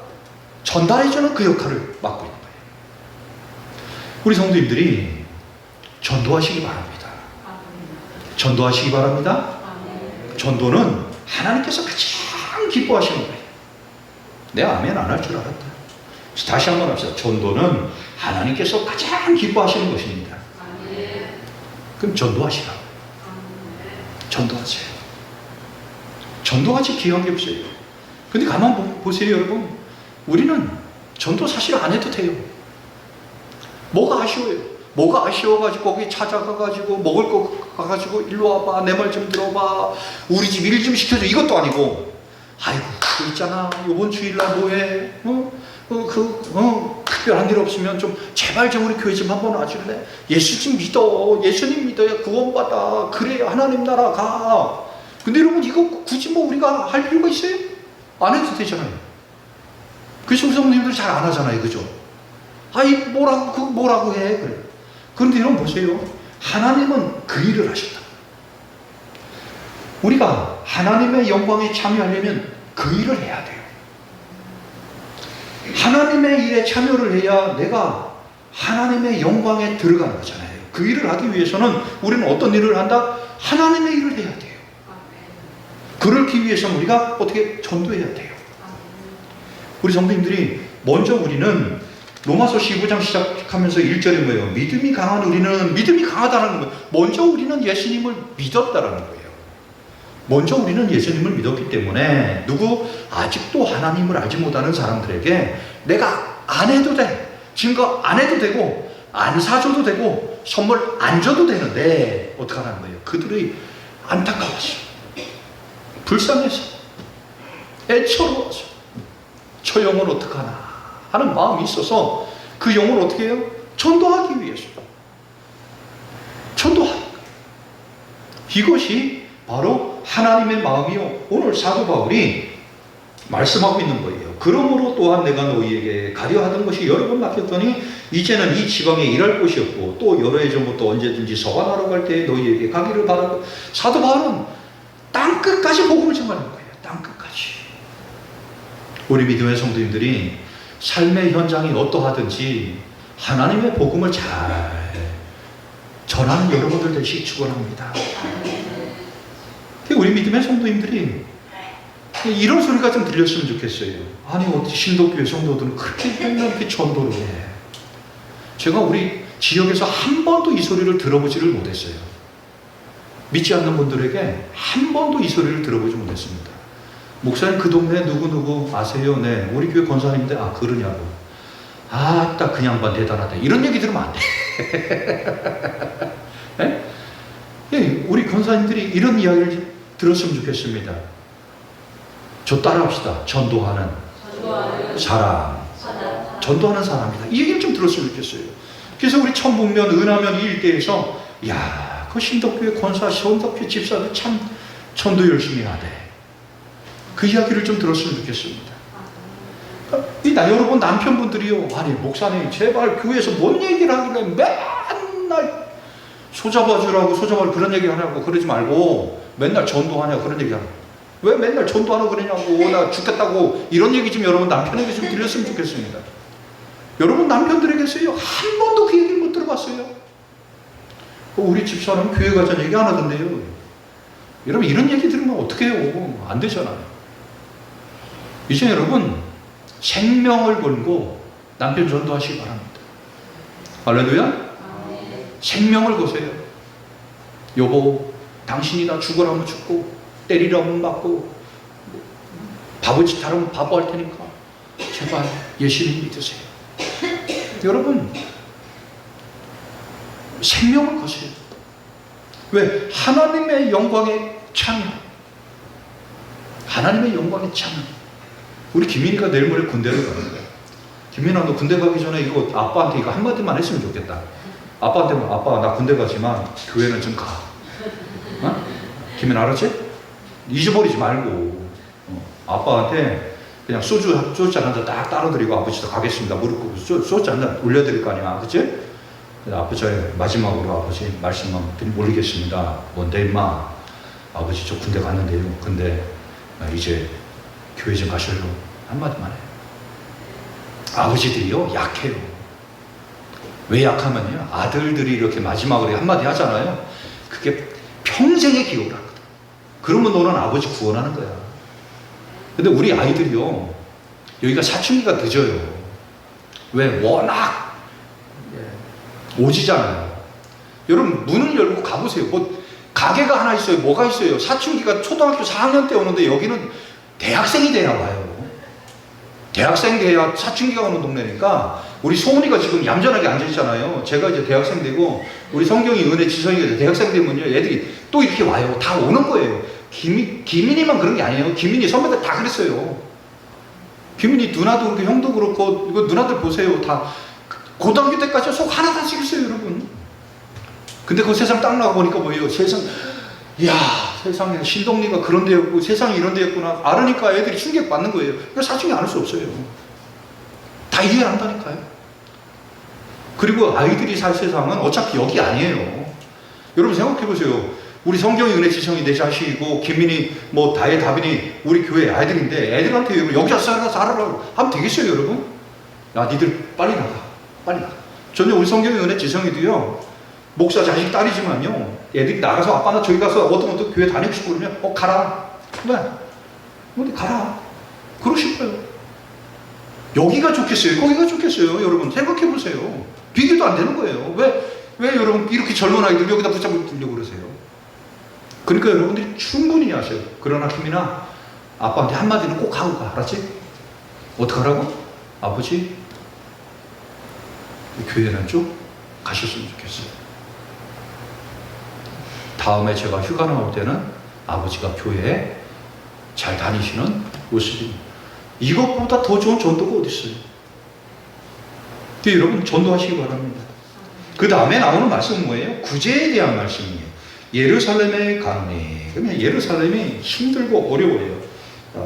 전달해주는 그 역할을 맡고 있는 거예요. 우리 성도님들이 전도하시기 바랍니다. 전도하시기 바랍니다. 전도는 하나님께서 가장 기뻐하시는 거예요. 내가 아멘 안 할 줄 알았다. 다시 한번 합시다. 전도는 하나님께서 가장 기뻐하시는 것입니다. 그럼 전도하시라. 전도하세요. 전도같이 귀한 게 없어요. 근데 가만 보세요, 여러분. 우리는 전도 사실 안 해도 돼요. 뭐가 아쉬워요? 뭐가 아쉬워가지고 거기 찾아가가지고 먹을 거 가가지고 일로 와봐, 내 말 좀 들어봐, 우리 집 일 좀 시켜줘, 이것도 아니고, 아이고 그거 있잖아, 이번 주일날 뭐해? 특별한 일 없으면 좀 제발 좀 우리 교회 좀 한번 와줄래? 예수 좀 믿어. 예수님 믿어야 구원받아. 그래야 하나님 나라 가. 근데 여러분 이거 굳이 뭐 우리가 할 필요가 있어요? 안 해도 되잖아요. 그래서 우리 성도님들 잘 안 하잖아요. 그죠? 아이 뭐라고 해. 그래. 그런데 여러분 보세요. 하나님은 그 일을 하신다. 우리가 하나님의 영광에 참여하려면 그 일을 해야 돼요. 하나님의 일에 참여를 해야 내가 하나님의 영광에 들어가는 거잖아요. 그 일을 하기 위해서는 우리는 어떤 일을 한다? 하나님의 일을 해야 돼요. 그렇기 위해서는 우리가 어떻게 전도해야 돼요. 우리 성도님들이 먼저 우리는 로마서 15장 시작하면서 1절에 뭐예요? 믿음이 강한 우리는 믿음이 강하다는 거예요. 먼저 우리는 예수님을 믿었다라는 거예요. 먼저 우리는 예수님을 믿었기 때문에 아직도 하나님을 알지 못하는 사람들에게 내가 안 해도 돼. 증거 안 해도 되고 안 사줘도 되고 선물 안 줘도 되는데 어떡하라는 거예요? 그들이 안타까워서 불쌍해서 애처로워서 저 영혼 어떡하나 하는 마음이 있어서 그 영혼을 어떻게 해요? 전도하기 위해서 전도하는 거예요. 이것이 바로 하나님의 마음이요. 오늘 사도 바울이 말씀하고 있는 거예요. 그러므로 또한 내가 너희에게 가려 하던 것이 여러 번 맡겼더니 이제는 이 지방에 일할 곳이 없고 또 여러 해 전부터 언제든지 서관하러 갈 때 너희에게 가기를 바라고. 사도 바울은 땅끝까지 복음을 전하는 거예요. 땅끝까지. 우리 믿음의 성도님들이 삶의 현장이 어떠하든지 하나님의 복음을 잘 전하는 여러분들 되시기 축원합니다. 우리 믿음의 성도님들이 이런 소리가 좀 들렸으면 좋겠어요. 아니 어떻게 신도교회 성도들은 그렇게 맨날 이렇게 전도를 해. 제가 우리 지역에서 한 번도 이 소리를 들어보지를 못했어요. 믿지 않는 분들에게 한 번도 이 소리를 들어보지 못했습니다. 목사님 그 동네 누구누구 아세요? 네, 우리 교회 권사님인데 그러냐고. 아따 그 양반 대단하다. 이런 얘기 들으면 안 돼. 네? 네, 우리 권사님들이 이런 이야기를 들었으면 좋겠습니다. 저 따라합시다. 전도하는 사람. 전도하는 사람이다. 이 얘기를 좀 들었으면 좋겠어요. 그래서 우리 천북면, 은하면 이 일대에서 야, 그 신덕교회 권사, 신덕교회 집사들 참 전도 열심히 하대. 그 이야기를 좀 들었으면 좋겠습니다. 여러분 남편분들이요. 아니 목사님 제발 교회에서 뭔 얘기를 하길래 맨날 소잡아주라고 그런 얘기 하냐고 그러지 말고 맨날 전도하냐고 그런 얘기 하라고. 왜 맨날 전도하라고 그러냐고 나 죽겠다고 이런 얘기 좀 여러분 남편에게 좀 들렸으면 좋겠습니다. 여러분 남편들에게서요 한 번도 그 얘기를 못 들어봤어요. 우리 집사람 교회 가자는 얘기 안 하던데요. 여러분 이런 얘기 들으면 어떻게 해요? 안 되잖아요. 이제 여러분 생명을 걸고 남편 전도하시기 바랍니다. 할렐루야. 생명을 거세요. 여보 당신이 나 죽으라면 죽고 때리라면 맞고 바보짓 하라면 바보 할 테니까 제발 예수님 믿으세요. 여러분 생명을 거세요. 왜? 하나님의 영광에 찬양. 하나님의 영광에 찬양. 우리 김민희가 내일 모레 군대를 가는 거야. 김민아 너 군대 가기 전에 이거 아빠한테 이거 한마디만 했으면 좋겠다. 아빠한테 아빠 나 군대 가지만 교회는 좀 가. 어? 김민 알았지? 잊어버리지 말고 아빠한테 그냥 소주 한 잔 딱 따라드리고 아버지도 가겠습니다. 무릎 꿇고 소주 한 잔 올려드릴 거 아니야. 그치? 아버지 마지막으로 아버지 말씀만 올리겠습니다. 뭔데 임마? 아버지 저 군대 갔는데요. 근데 이제 교회 좀 가실래요? 한마디만 해요. 아버지들이요 약해요. 왜 약하면요 아들들이 이렇게 마지막으로 한마디 하잖아요. 그게 평생의 기억을 하거든. 그러면 너는 아버지 구원하는 거야. 근데 우리 아이들이요 여기가 사춘기가 늦어요. 왜? 워낙 오지잖아요. 여러분 문을 열고 가보세요. 뭐 가게가 하나 있어요. 뭐가 있어요. 사춘기가 초등학교 4학년 때 오는데 여기는 대학생이 돼야 와요. 대학생 돼야 사춘기가 오는 동네니까 우리 소은이가 지금 얌전하게 앉아있잖아요. 제가 이제 대학생 되고 우리 성경이 은혜 지성이가 이제 대학생 되면요 애들이 또 이렇게 와요. 다 오는 거예요. 김민이만 그런 게 아니에요. 김민이 선배들 다 그랬어요. 김민이 누나도 그렇고 형도 그렇고 이거 누나들 보세요. 다 고등학교 때까지 속 하나도 안 씻었어요 여러분. 근데 그 세상 딱 나가보니까 뭐예요. 세상 이야 세상에 신동리가 그런 데였고 세상이 이런 데였구나 알으니까 애들이 충격받는 거예요. 그러니까 사춘기 안 할 수 없어요. 다 이해를 한다니까요. 그리고 아이들이 살 세상은 어차피 여기 아니에요. 여러분 생각해 보세요. 우리 성경의 은혜 지성이 내 자식이고 김민이 뭐 다혜 다빈이 우리 교회 아이들인데 애들한테 여기 와서 살아라 하면 되겠어요 여러분? 야 니들 빨리 나가 빨리 나가. 전혀 우리 성경의 은혜 지성이도요 목사 자식 딸이지만요 애들이 나가서 아빠 나 저기 가서 어떤 교회 다니고 싶고 그러면 가라. 네. 어디 가라. 그러고 싶어요. 여기가 좋겠어요? 거기가 좋겠어요? 여러분 생각해 보세요. 비교도 안 되는 거예요. 왜 여러분 이렇게 젊은 아이들 여기다 붙잡으려고 그러세요? 그러니까 여러분들이 충분히 아세요. 그러나 김이나 아빠한테 한마디는 꼭 하고 가. 알았지? 어떡하라고? 아버지 교회는 좀 가셨으면 좋겠어요. 다음에 제가 휴가 나올 때는 아버지가 교회에 잘 다니시는 모습이 이것보다 더 좋은 전도가 어디 있어요? 여러분 전도하시기 바랍니다. 그 다음에 나오는 말씀은 뭐예요? 구제에 대한 말씀이에요. 예루살렘의 강리. 그러면 예루살렘이 힘들고 어려워요.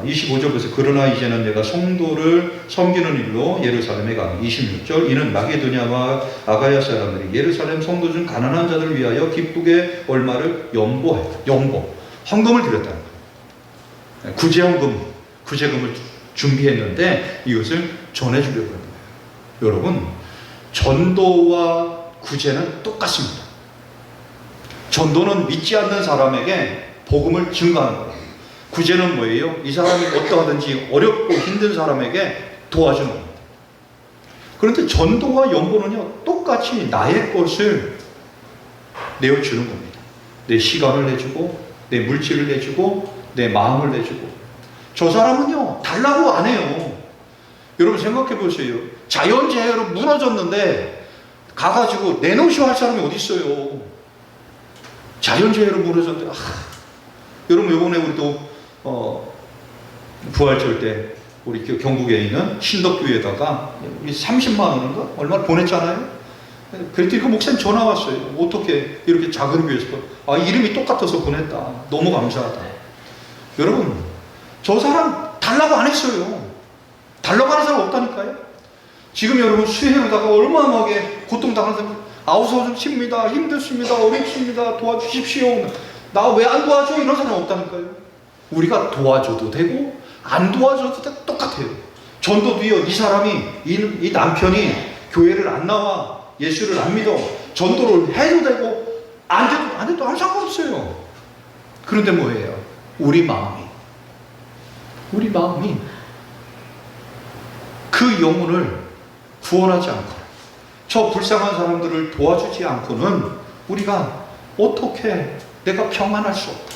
25절 보세요. 그러나 이제는 내가 성도를 섬기는 일로 예루살렘에 가니 26절 이는 마게도냐와 아가야 사람들이 예루살렘 성도 중 가난한 자들을 위하여 기쁘게 얼마를 연보하였다. 연보. 헌금을 드렸다는 거예요. 구제금을 준비했는데 이것을 전해주려고 하는 거예요. 여러분 전도와 구제는 똑같습니다. 전도는 믿지 않는 사람에게 복음을 증가하는 거예요. 구제는 뭐예요? 이 사람이 어떠하든지 어렵고 힘든 사람에게 도와주는 겁니다. 그런데 전도와 연보는요 똑같이 나의 것을 내어주는 겁니다. 내 시간을 내주고 내 물질을 내주고 내 마음을 내주고. 저 사람은요 달라고 안 해요. 여러분 생각해 보세요. 자연재해로 무너졌는데 가가지고 내놓으시오 할 사람이 어디 있어요? 자연재해로 무너졌는데 여러분 이번에 우리도 부활절 때 우리 경북에 있는 신덕교회에다가 30만 원인가 얼마를 보냈잖아요. 그랬더니 그 목사님 전화 왔어요. 어떻게 이렇게 작은 교회에서 이름이 똑같아서 보냈다. 너무 감사하다. 여러분 저 사람 달라고 안 했어요. 달라고 하는 사람 없다니까요. 지금 여러분 수해로다가 얼마나 고통당하는 사람 아우성십니다. 힘들습니다. 어렵습니다. 도와주십시오. 나 왜 안 도와줘? 이런 사람 없다니까요. 우리가 도와줘도 되고 안 도와줘도 똑같아요. 전도도요. 이 사람이 이 남편이 교회를 안 나와 예수를 안 믿어 전도를 해도 되고 안 해도 아무 상관없어요. 그런데 뭐예요? 우리 마음이 그 영혼을 구원하지 않고 저 불쌍한 사람들을 도와주지 않고는 우리가 어떻게 내가 평안할 수 없다.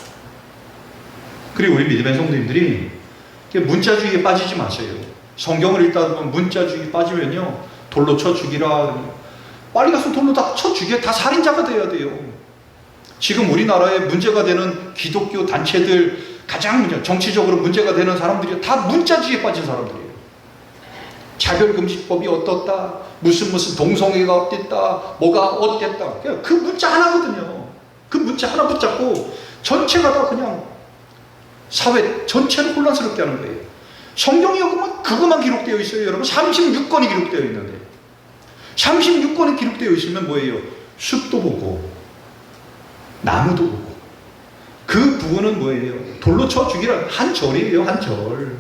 그리고 우리 믿음의 성도님들이 문자주의에 빠지지 마세요. 성경을 읽다 보면 문자주의에 빠지면요, 돌로 쳐 죽이라. 빨리 가서 돌로 다 쳐 죽여. 다 살인자가 돼야 돼요. 지금 우리나라에 문제가 되는 기독교 단체들, 가장 정치적으로 문제가 되는 사람들이 다 문자주의에 빠진 사람들이에요. 차별금지법이 어떻다, 무슨 동성애가 어땠다, 뭐가 어땠다. 그 문자 하나거든요. 그 문자 하나 붙잡고 전체가 다 그냥 사회 전체를 혼란스럽게 하는 거예요. 성경이 그것만 기록되어 있어요. 여러분 36권이 기록되어 있는데, 36권이 기록되어 있으면 뭐예요? 숲도 보고 나무도 보고. 그 부분은 뭐예요? 돌로 쳐 죽이라. 한 절이에요. 한 절.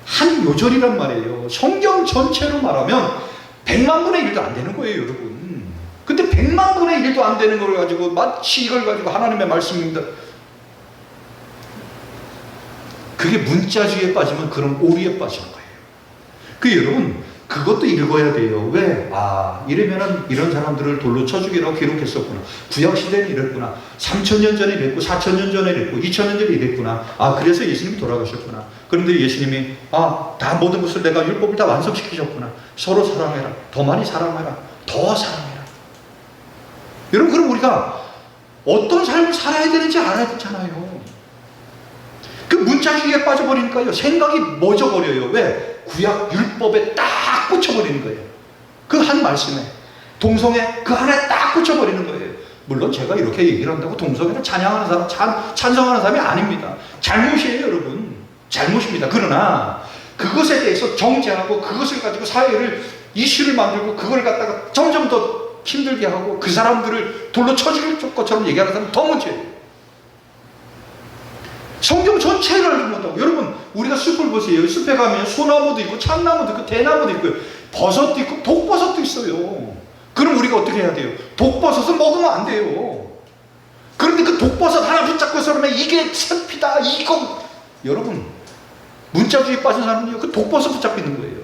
한 요절이란 말이에요. 성경 전체로 말하면 100만 분의 1도 안 되는 거예요, 여러분. 근데 100만 분의 1도 안 되는 걸 가지고 마치 이걸 가지고 하나님의 말씀입니다. 그게 문자주의에 빠지면 그런 오류에 빠지는 거예요. 여러분, 그것도 읽어야 돼요. 왜? 이러면은 이런 사람들을 돌로 쳐 죽이라고 기록했었구나. 구약시대는 이랬구나. 3000년 전에 이랬고, 4000년 전에 이랬고, 2000년 전에 이랬구나. 그래서 예수님이 돌아가셨구나. 그런데 예수님이 다 모든 것을 내가 율법을 다 완성시키셨구나. 서로 사랑해라. 더 많이 사랑해라. 더 사랑해라. 여러분, 그럼 우리가 어떤 삶을 살아야 되는지 알아야 되잖아요. 그 문자주의에 빠져버리니까요, 생각이 멎어버려요. 왜? 구약 율법에 딱 꽂혀버리는 거예요. 그 한 말씀에, 동성애 그 하나에 딱 꽂혀버리는 거예요. 물론 제가 이렇게 얘기를 한다고 동성애를 찬양하는 사람, 찬성하는 사람이 아닙니다. 잘못이에요, 여러분. 잘못입니다. 그러나 그것에 대해서 정죄하고 그것을 가지고 사회를 이슈를 만들고 그걸 갖다가 점점 더 힘들게 하고 그 사람들을 돌로 쳐 죽일 것처럼 얘기하는 사람은 더 문제예요. 성경 전체를 알지 못하고. 여러분, 우리가 숲을 보세요. 숲에 가면 소나무도 있고 참나무도 있고 대나무도 있고 버섯도 있고 독버섯도 있어요. 그럼 우리가 어떻게 해야 돼요? 독버섯은 먹으면 안 돼요. 그런데 그 독버섯 하나 붙잡고서 그러면 이게 숲이다, 이거. 여러분, 문자주의에 빠진 사람은요, 그 독버섯 붙잡고 있는 거예요.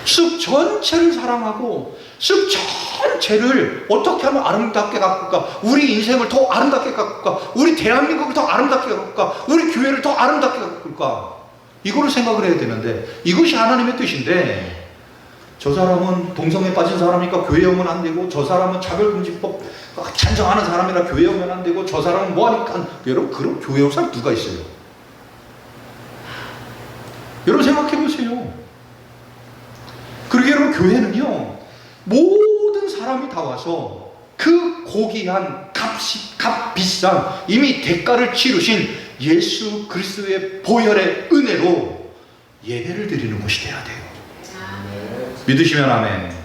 숲 전체를 사랑하고 숲 전체를 어떻게 하면 아름답게 가꿀까? 우리 인생을 더 아름답게 가꿀까? 우리 대한민국을 더 아름답게 가꿀까? 우리 교회를 더 아름답게 가꿀까? 이거를 생각을 해야 되는데, 이것이 하나님의 뜻인데, 저 사람은 동성애에 빠진 사람이니까 교회 오면 안 되고, 저 사람은 차별금지법 찬성하는 사람이라 교회 오면 안 되고, 저 사람은 뭐하니까. 여러분, 그럼 교회 올 사람 누가 있어요? 여러분 생각해 보세요. 그러게 여러분, 교회는요, 모든 사람이 다 와서 그 고귀한 값 비싼 이미 대가를 치르신 예수 그리스도의 보혈의 은혜로 예배를 드리는 곳이 돼야 돼요. 믿으시면 아멘.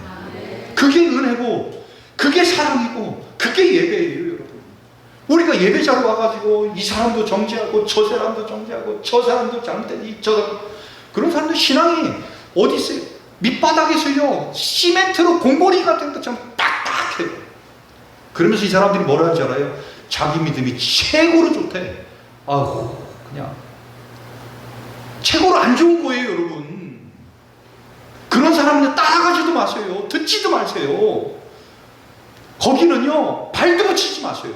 그게 은혜고, 그게 사랑이고, 그게 예배예요, 여러분. 우리가 예배자로 와가지고 이 사람도 정죄하고 저 사람도 정죄하고 저 사람도 잘못된 그런 사람들 신앙이 어디 있어요? 밑바닥에서요, 시멘트로 공고리 같은 것처럼 딱딱해요. 그러면서 이 사람들이 뭐라 하는지 알아요? 자기 믿음이 최고로 좋대. 그냥 최고로 안 좋은 거예요, 여러분. 그런 사람은 따라가지도 마세요. 듣지도 마세요. 거기는요, 발도 붙이지 마세요.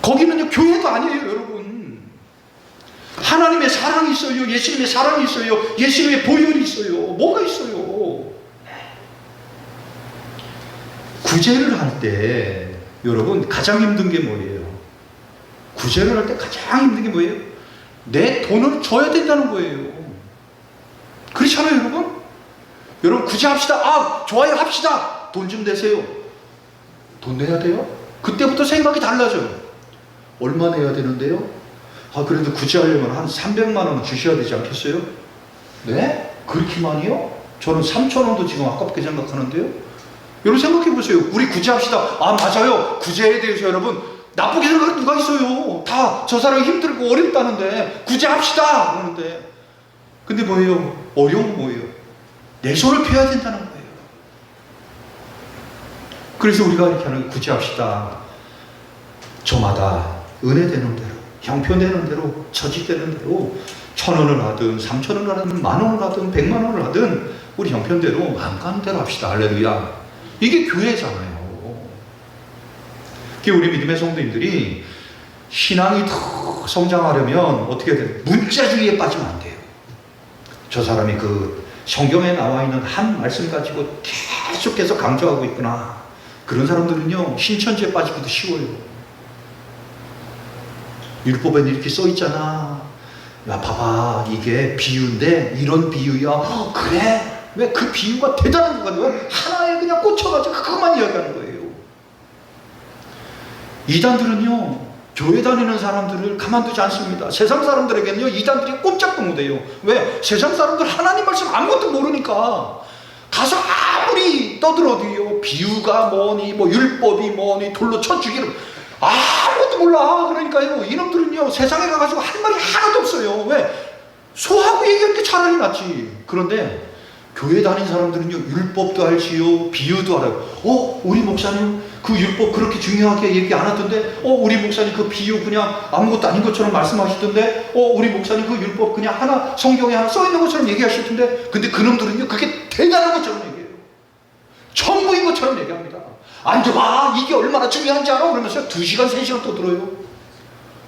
거기는요, 교회도 아니에요, 여러분. 하나님의 사랑이 있어요. 예수님의 사랑이 있어요. 예수님의 보혈이 있어요. 뭐가 있어요? 구제를 할 때, 여러분, 가장 힘든 게 뭐예요? 구제를 할 때 가장 힘든 게 뭐예요? 내 돈을 줘야 된다는 거예요. 그렇잖아요, 여러분? 여러분, 구제합시다. 좋아요, 합시다. 돈 좀 내세요. 돈 내야 돼요? 그때부터 생각이 달라져요. 얼마 내야 되는데요? 그래도 구제하려면 한 300만 원은 주셔야 되지 않겠어요? 네? 그렇게 많이요? 저는 3,000원도 지금 아깝게 생각하는데요? 여러분 생각해 보세요. 우리 구제합시다. 맞아요. 구제에 대해서 여러분 나쁘게 생각하는 누가 있어요? 다 저 사람이 힘들고 어렵다는데 구제합시다 그러는데, 근데 뭐예요? 어려운 건 뭐예요? 내 손을 펴야 된다는 거예요. 그래서 우리가 이렇게 하는, 구제합시다. 저마다 은혜되는 대로, 형편되는 대로, 처지되는 대로 1,000원을 하든 3,000원을 하든 10,000원을 하든 100만 원을 하든 우리 형편대로 마음 가는 대로 합시다. 할렐루야. 이게 교회잖아요. 우리 믿음의 성도님들이 신앙이 더 성장하려면 어떻게 해야 돼요? 문자주의에 빠지면 안 돼요. 저 사람이 그 성경에 나와 있는 한 말씀 가지고 계속해서 강조하고 있구나. 그런 사람들은요, 신천지에 빠지기도 쉬워요. 율법에 이렇게 써 있잖아. 야, 봐봐, 이게 비유인데 이런 비유야. 그래? 왜 그 비유가 대단한 거거든? 왜 하나에 그냥 꽂혀가지고 그것만 이야기하는 거예요. 이단들은요, 교회 다니는 사람들을 가만두지 않습니다. 세상 사람들에게는요, 이단들이 꼼짝도 못해요. 왜? 세상 사람들 하나님 말씀 아무것도 모르니까 가서 아무리 떠들어도요, 비유가 뭐니, 뭐 율법이 뭐니, 돌로 쳐 죽이는 아무것도 몰라. 그러니까요, 이놈들은요, 세상에 가가지고 할 말이 하나도 없어요. 왜? 소하고 얘기하는 게 차라리 낫지. 그런데 교회 다닌 사람들은요, 율법도 알지요, 비유도 알아요. 우리 목사님 그 율법 그렇게 중요하게 얘기 안 하던데, 우리 목사님 그 비유 그냥 아무것도 아닌 것처럼 말씀하시던데, 우리 목사님 그 율법 그냥 하나, 성경에 하나 써 있는 것처럼 얘기하시던데, 근데 그놈들은요, 그게 대단한 것처럼 얘기해요. 전부인 것처럼 얘기합니다. 앉아봐, 이게 얼마나 중요한지 알아? 그러면서 2시간, 3시간 또 들어요.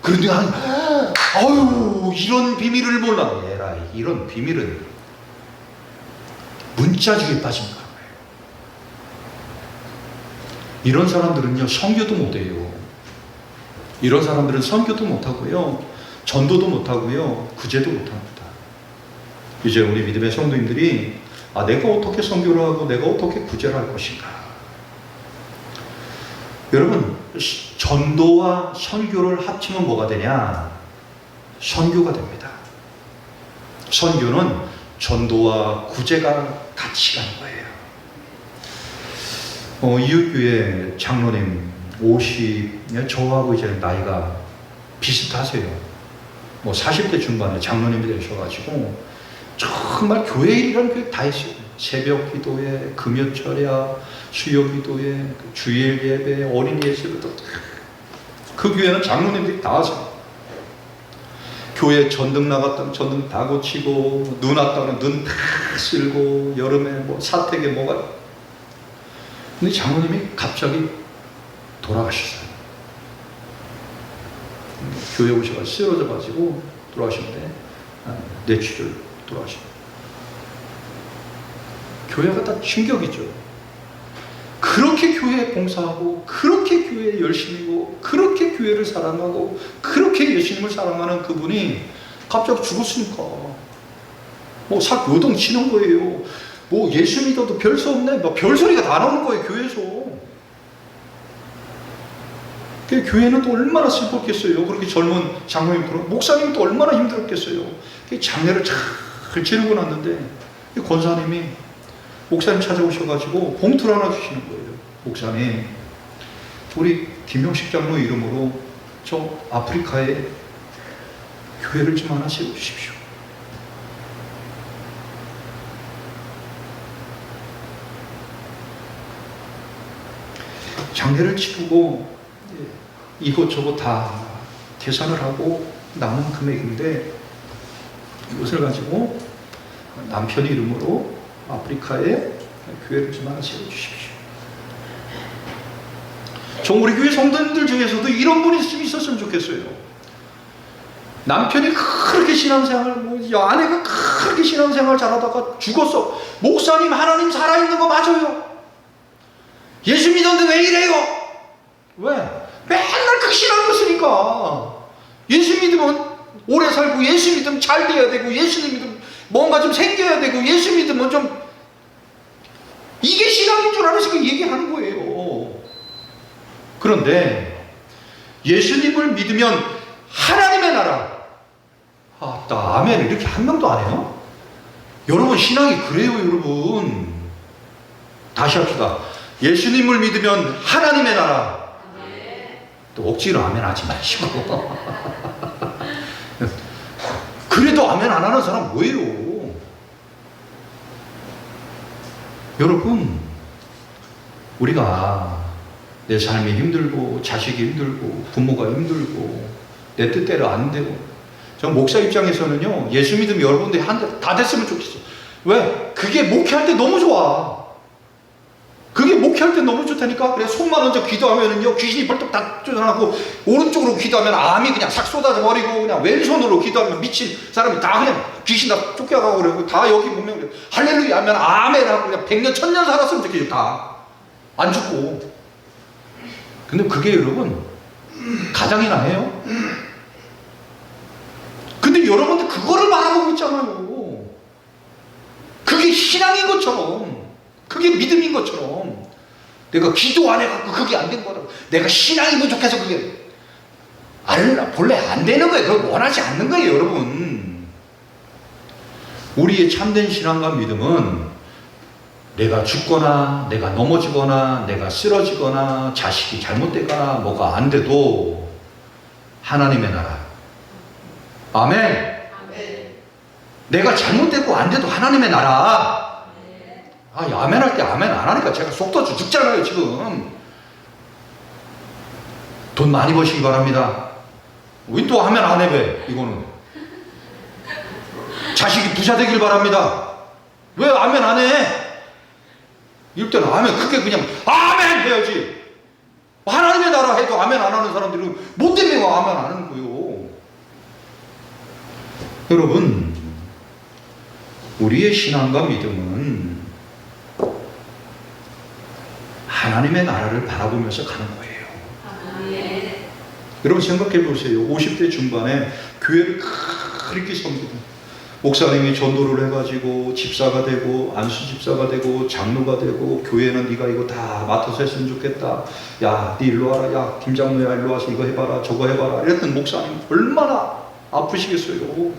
그런데 아유, 이런 비밀을 몰라. 에라이, 이런 비밀은 문자주의에 빠진 거예요. 이런 사람들은요, 선교도 못해요. 이런 사람들은 선교도 못하고요, 전도도 못하고요, 구제도 못합니다. 이제 우리 믿음의 성도님들이 내가 어떻게 선교를 하고 내가 어떻게 구제를 할 것인가. 여러분, 전도와 선교를 합치면 뭐가 되냐? 선교가 됩니다. 선교는 전도와 구제가 같이 가는 거예요. 이웃교회 장로님 50, 저하고 이제 나이가 비슷하세요. 40대 중반에 장로님이 되셔가지고 정말 교회 일이라는 게 다 했어요. 새벽 기도회, 금요철야, 수요 기도회, 주일 예배, 어린이 예배도 그 교회는 장로님들이 다 하세요. 교회 전등 나갔다면 전등 다 고치고, 눈 왔다면 눈 다 쓸고, 여름에 사택에 뭐가. 근데 장로님이 갑자기 돌아가셨어요. 교회 오셔가지고 쓰러져가지고 돌아가셨는데, 뇌출혈 돌아가셨어요. 교회가 다 충격이죠. 그렇게 교회에 봉사하고, 그렇게 교회에 열심히고, 그렇게 교회를 사랑하고, 그렇게 예수님을 사랑하는 그분이 갑자기 죽었으니까 요동 치는 거예요. 예수 믿어도 별수 없네, 별소리가 다 나오는 거예요, 교회에서. 교회는 또 얼마나 슬펐겠어요. 그렇게 젊은 장로님, 목사님이 또 얼마나 힘들었겠어요. 장례를 잘 치르고 났는데 권사님이 목사님 찾아오셔가지고 봉투를 하나 주시는 거예요. 목사님, 우리 김명식 장로 이름으로 저 아프리카에 교회를 좀 하나 세워주십시오. 장례를 치르고 이것저것 다 계산을 하고 남은 금액인데, 이것을 가지고 남편 이름으로 아프리카에 교회를 좀 하나 세워주십시오. 우리 교회 성도님들 중에서도 이런 분이 있었으면 좋겠어요. 남편이 그렇게 신앙생활, 아내가 그렇게 신앙생활 잘하다가 죽었어. 목사님, 하나님 살아있는 거 맞아요. 예수 믿었는데 왜 이래요? 왜? 맨날 그 신앙을 쓰니까. 예수 믿으면 오래 살고, 예수 믿으면 잘 돼야 되고, 예수 믿으면 뭔가 좀 생겨야 되고, 예수 믿으면 좀, 이게 신앙인 줄 알아서 얘기하는 거예요. 그런데 예수님을 믿으면 하나님의 나라. 아멘. 이렇게 한 명도 안 해요? 여러분, 신앙이 그래요, 여러분. 다시 합시다. 예수님을 믿으면 하나님의 나라. 또 억지로 아멘 하지 마시고. 그래도 아멘 안 하는 사람 뭐예요? 여러분, 우리가 내 삶이 힘들고, 자식이 힘들고, 부모가 힘들고, 내 뜻대로 안 되고, 저 목사 입장에서는요, 예수 믿으면 여러분들이 다 됐으면 좋겠어. 왜? 그게 목회할 때 너무 좋아. 그게 목회 할 때 너무 좋다니까. 그래 손만 얹어 기도하면은요 귀신이 벌떡 다 쫓아나고, 오른쪽으로 기도하면 암이 그냥 싹 쏟아져 버리고, 그냥 왼손으로 기도하면 미친 사람이 다 그냥 귀신 다 쫓겨가고 그러고, 다 여기 보면 그래. 할렐루야 하면 아멘 하고 그냥 100년 1000년 살았으면 좋겠죠. 다 안 죽고. 근데 그게 여러분 가장이나 해요? 근데 여러분들 그거를 바라보고 있잖아요. 그게 신앙인 것처럼, 그게 믿음인 것처럼. 내가 기도 안 해갖고 그게 안 된 거라고. 내가 신앙이 부족해서 그게 본래 안 되는 거예요. 그걸 원하지 않는 거예요, 여러분. 우리의 참된 신앙과 믿음은 내가 죽거나 내가 넘어지거나 내가 쓰러지거나 자식이 잘못되거나 뭐가 안 돼도 하나님의 나라. 아멘. 내가 잘못되고 안 돼도 하나님의 나라. 아멘 할 때 아멘 안 하니까 제가 속 터져 죽잖아요 지금. 돈 많이 버시기 바랍니다. 왜 또 아멘 안 해? 왜 이거는 자식이 부자 되길 바랍니다. 왜 아멘 안 해? 이럴 때는 아멘, 그게 그냥 아멘 해야지. 하나님의 나라 해도 아멘 안 하는 사람들은 뭐 때문에 아멘 안 하는 거예요? 여러분, 우리의 신앙과 믿음은 하나님의 나라를 바라보면서 가는 거예요. 여러분 생각해 보세요. 50대 중반에 교회를 그렇게 섬기는 목사님이 전도를 해가지고 집사가 되고 안수 집사가 되고 장로가 되고, 교회는 네가 이거 다 맡아서 했으면 좋겠다. 야, 네 일로 와라. 야, 김장로야 일로 와서 이거 해봐라 저거 해봐라. 이랬던 목사님 얼마나 아프시겠어요.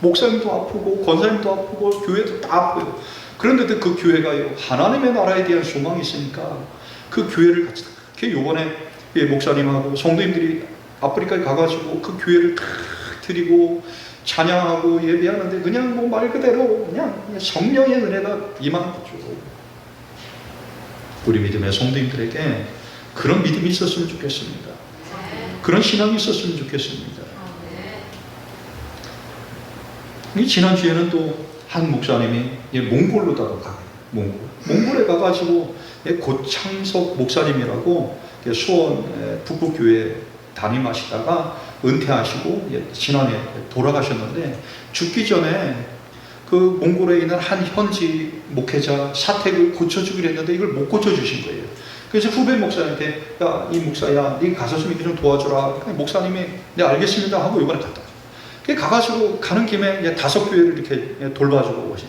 목사님도 아프고 권사님도 아프고 교회도 다 아파요. 그런데도 그 교회가요 하나님의 나라에 대한 소망이 있으니까 그 교회를 같이, 요번에 목사님하고 성도님들이 아프리카에 가가지고 그 교회를 다 드리고 찬양하고 예배하는데 그냥 뭐 말 그대로 그냥 성령의 은혜가 임하는 거죠. 우리 믿음의 성도님들에게 그런 믿음이 있었으면 좋겠습니다. 그런 신앙이 있었으면 좋겠습니다. 지난주에는 또 한 목사님이 몽골로다가 가요. 몽골에 가가지고 고창석 목사님이라고 수원 북부교회 담임하시다가 은퇴하시고 지난해 돌아가셨는데, 죽기 전에 그 몽골에 있는 한 현지 목회자 사택을 고쳐주기로 했는데 이걸 못 고쳐주신 거예요. 그래서 후배 목사님한테 야, 이 목사야, 네 가서 좀 이렇게 좀 도와주라. 목사님이 네 알겠습니다 하고 이번에 갔다. 가가지고 가는 김에 5교회를 이렇게 돌봐주고 오신.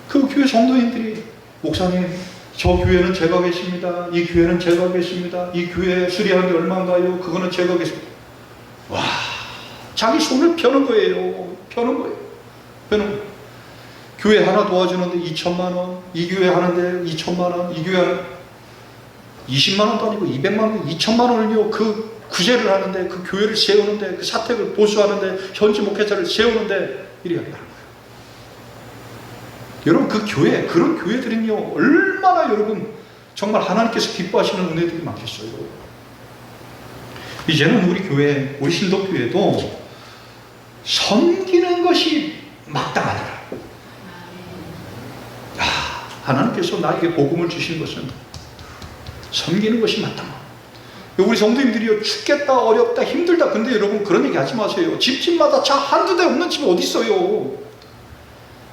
그 교회 성도님들이 목사님 저 교회는 제가 계십니다. 이 교회는 제가 계십니다. 이 교회 수리하는 게 얼마인가요? 그거는 제가 계십니다. 와, 자기 손을 펴는 거예요. 펴는 거예요. 교회 하나 도와주는데 2천만 원, 이 교회 하는데 2천만 원, 이 교회 하는 20만 원도 아니고 200만 원, 2천만 원을요 그 구제를 하는데, 그 교회를 세우는데, 그 사택을 보수하는데, 현지 목회자를 세우는데 이렇게 하는 거예요. 여러분 그 교회, 그런 교회들은요 얼마나 여러분 정말 하나님께서 기뻐하시는 은혜들이 많겠어요. 이제는 우리 교회, 우리 신도교회도 섬기는 것이 마땅하더라. 하나님께서 나에게 복음을 주신 것은 섬기는 것이 마땅하다. 우리 성도님들이요 죽겠다, 어렵다, 힘들다. 근데 여러분 그런 얘기 하지 마세요. 집집마다 차 한두 대 없는 집이 어디 있어요?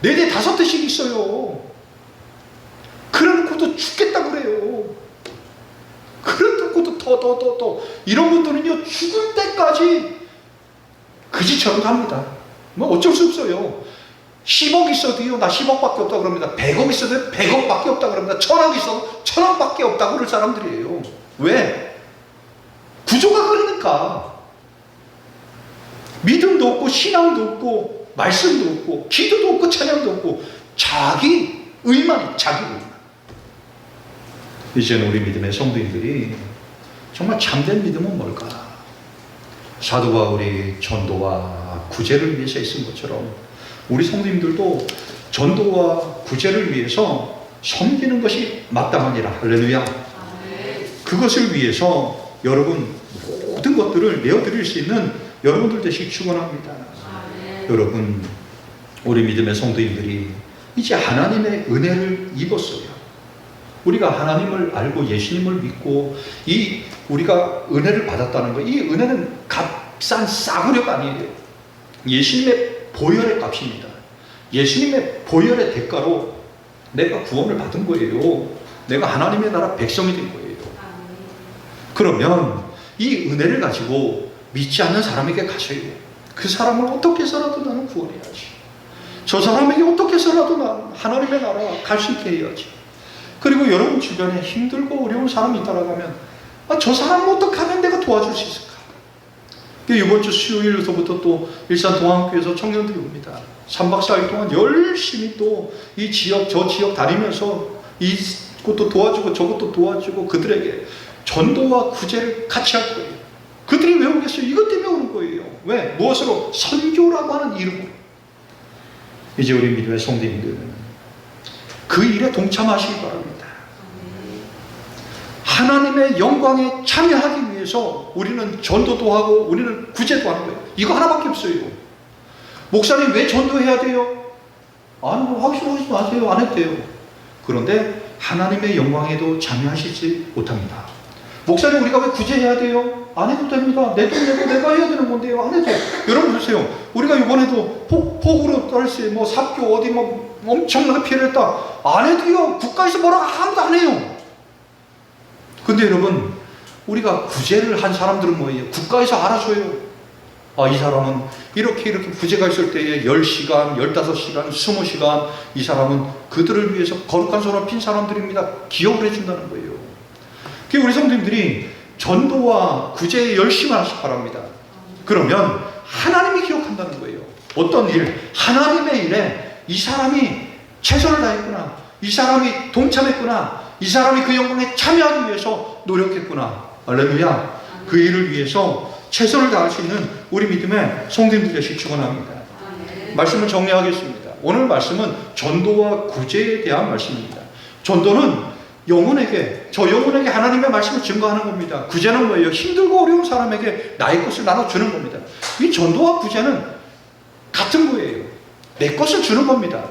4대 5대씩 있어요. 그래놓고도 죽겠다 그래요. 그래놓고도 더 이런 분들은요 죽을 때까지 그지처럼 갑니다. 뭐 어쩔 수 없어요. 10억 있어도요 나 10억밖에 없다 그럽니다. 100억 있어도 100억밖에 없다 그럽니다. 1000억 있어도 1000억밖에 없다고 그럴 사람들이에요. 왜? 구조가 그러니까. 믿음도 없고 신앙도 없고 말씀도 없고 기도도 없고 찬양도 없고 자기 의만, 자기 의만. 이제는 우리 믿음의 성도인들이 정말 참된 믿음은 뭘까? 사도 바울이 전도와 구제를 위해서 있은 것처럼 우리 성도님들도 전도와 구제를 위해서 섬기는 것이 마땅하니라. 할렐루야. 그것을 위해서 여러분 모든 것들을 내어드릴 수 있는 여러분들 되시기 축원합니다. 여러분 우리 믿음의 성도님들이 이제 하나님의 은혜를 입었어요. 우리가 하나님을 알고 예수님을 믿고 이 우리가 은혜를 받았다는 거, 이 은혜는 값싼 싸구려가 아니에요. 예수님의 보혈의 값입니다. 예수님의 보혈의 대가로 내가 구원을 받은 거예요. 내가 하나님의 나라 백성이 된 거예요. 그러면 이 은혜를 가지고 믿지 않는 사람에게 가셔요. 그 사람을 어떻게 해서라도 나는 구원해야지. 저 사람에게 어떻게 해서라도 나는 하나님의 나라 갈 수 있게 해야지. 그리고 여러분 주변에 힘들고 어려운 사람이 있다라고 하면 저 사람을 어떻게 하면 내가 도와줄 수 있을까? 이번 주 수요일부터 또 일산 동안교회에서 청년들이 옵니다. 3박 4일 동안 열심히 또 이 지역 저 지역 다니면서 이것도 도와주고 저것도 도와주고 그들에게 전도와 구제를 같이 할 거예요. 그들이 왜 오겠어요? 이것 때문에 오는 거예요. 왜? 무엇으로? 선교라고 하는 이름으로. 이제 우리 믿음의 성도님들은 그 일에 동참하시기 바랍니다. 하나님의 영광에 참여하기 위해서 우리는 전도도 하고 우리는 구제도 하는 거예요. 이거 하나밖에 없어요. 목사님 왜 전도해야 돼요? 아니 확실하지 마세요. 안 해도 돼요. 그런데 하나님의 영광에도 참여하시지 못합니다. 목사님 우리가 왜 구제해야 돼요? 안 해도 됩니다. 내 돈 내고 내가 해야 되는 건데요. 안 해도 돼요. 여러분 보세요. 우리가 이번에도 폭우로 떨시 삽교 어디 엄청나게 피해를 했다. 안 해도요. 국가에서 뭐라고 아무도 안 해요. 근데 여러분 우리가 구제를 한 사람들은 뭐예요? 국가에서 알아줘요. 이 사람은 이렇게 구제가 있을 때에 10시간, 15시간, 20시간 이 사람은 그들을 위해서 거룩한 손을 핀 사람들입니다. 기억을 해준다는 거예요. 우리 성도님들이 전도와 구제에 열심히 하시기 바랍니다. 그러면 하나님이 기억한다는 거예요. 어떤 일, 하나님의 일에 이 사람이 최선을 다했구나, 이 사람이 동참했구나, 이 사람이 그 영광에 참여하기 위해서 노력했구나. 할렐루야. 그 일을 위해서 최선을 다할 수 있는 우리 믿음의 성도님들 되시기 축원합니다. 말씀을 정리하겠습니다. 오늘 말씀은 전도와 구제에 대한 말씀입니다. 전도는 영혼에게, 저 영혼에게 하나님의 말씀을 증거하는 겁니다. 구제는 뭐예요? 힘들고 어려운 사람에게 나의 것을 나눠주는 겁니다. 이 전도와 구제는 같은 거예요. 내 것을 주는 겁니다.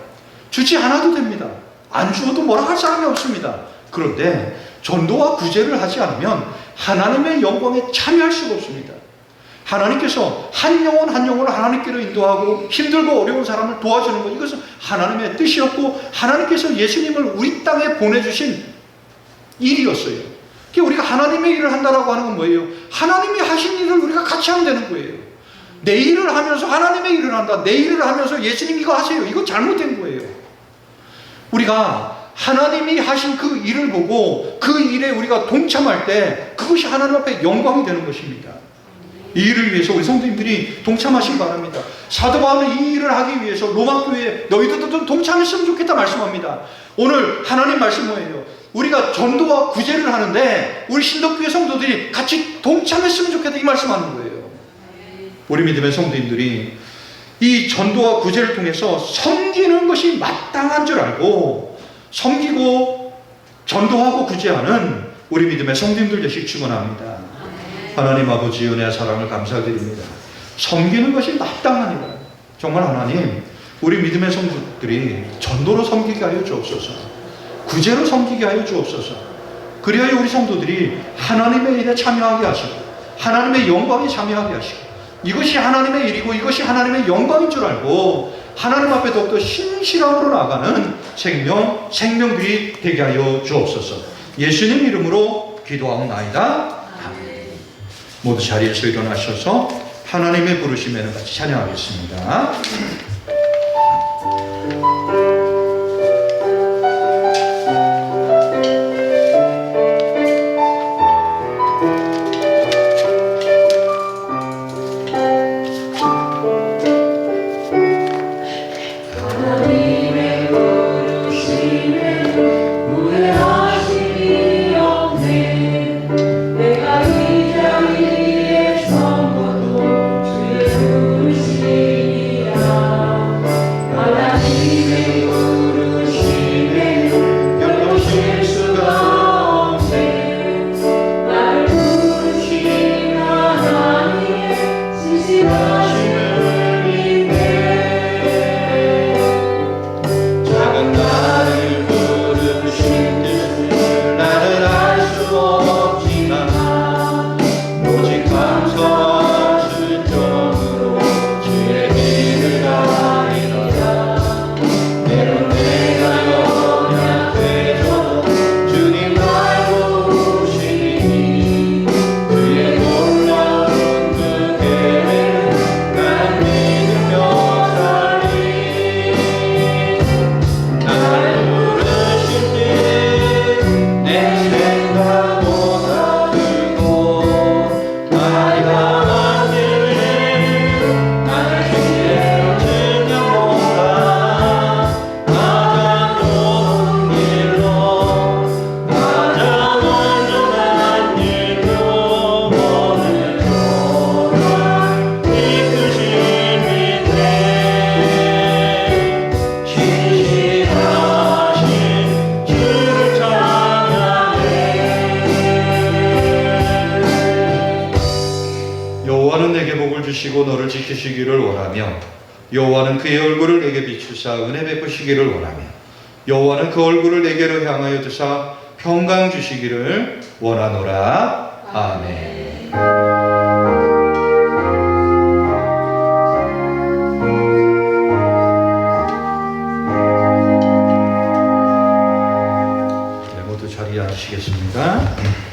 주지 않아도 됩니다. 안 주어도 뭐라 할 사람이 없습니다. 그런데 전도와 구제를 하지 않으면 하나님의 영광에 참여할 수가 없습니다. 하나님께서 한 영혼 한 영혼을 하나님께로 인도하고 힘들고 어려운 사람을 도와주는 것, 이것은 하나님의 뜻이었고 하나님께서 예수님을 우리 땅에 보내주신 일이었어요. 우리가 하나님의 일을 한다라고 하는 건 뭐예요? 하나님이 하신 일을 우리가 같이 하면 되는 거예요. 내 일을 하면서 하나님의 일을 한다, 내 일을 하면서 예수님 이거 하세요, 이거 잘못된 거예요. 우리가 하나님이 하신 그 일을 보고 그 일에 우리가 동참할 때 그것이 하나님 앞에 영광이 되는 것입니다. 이 일을 위해서 우리 성도님들이 동참하시기 바랍니다. 사도 바울은 이 일을 하기 위해서 로마 교회에 너희들도 좀 동참했으면 좋겠다 말씀합니다. 오늘 하나님 말씀 뭐예요? 우리가 전도와 구제를 하는데 우리 신덕교회 성도들이 같이 동참했으면 좋겠다 이 말씀하는 거예요. 우리 믿음의 성도님들이 이 전도와 구제를 통해서 섬기는 것이 마땅한 줄 알고 섬기고 전도하고 구제하는 우리 믿음의 성도님들 되시기 축원합니다. 하나님 아버지 은혜와 사랑을 감사드립니다. 섬기는 것이 마땅하니라. 정말 하나님, 우리 믿음의 성도들이 전도로 섬기게 하여 주옵소서, 구제로 섬기게 하여 주옵소서. 그리하여 우리 성도들이 하나님의 일에 참여하게 하시고 하나님의 영광에 참여하게 하시고 이것이 하나님의 일이고 이것이 하나님의 영광인 줄 알고 하나님 앞에 더욱더 신실함으로 나아가는 생명들이 되게 하여 주옵소서. 예수님 이름으로 기도하옵나이다. 모두 자리에서 일어나셔서 하나님의 부르심에는 같이 찬양하겠습니다.
내가 이 자리에 선 것도 주의 부르심이라.
지키시고 너를 지키시기를 원하며 여호와는 그의 얼굴을 내게 비추사 은혜 베푸시기를 원하며 여호와는 그 얼굴을 내게로 향하여 드사 평강 주시기를 원하노라. 아멘. 네, 모두 자리에 앉으시겠습니다.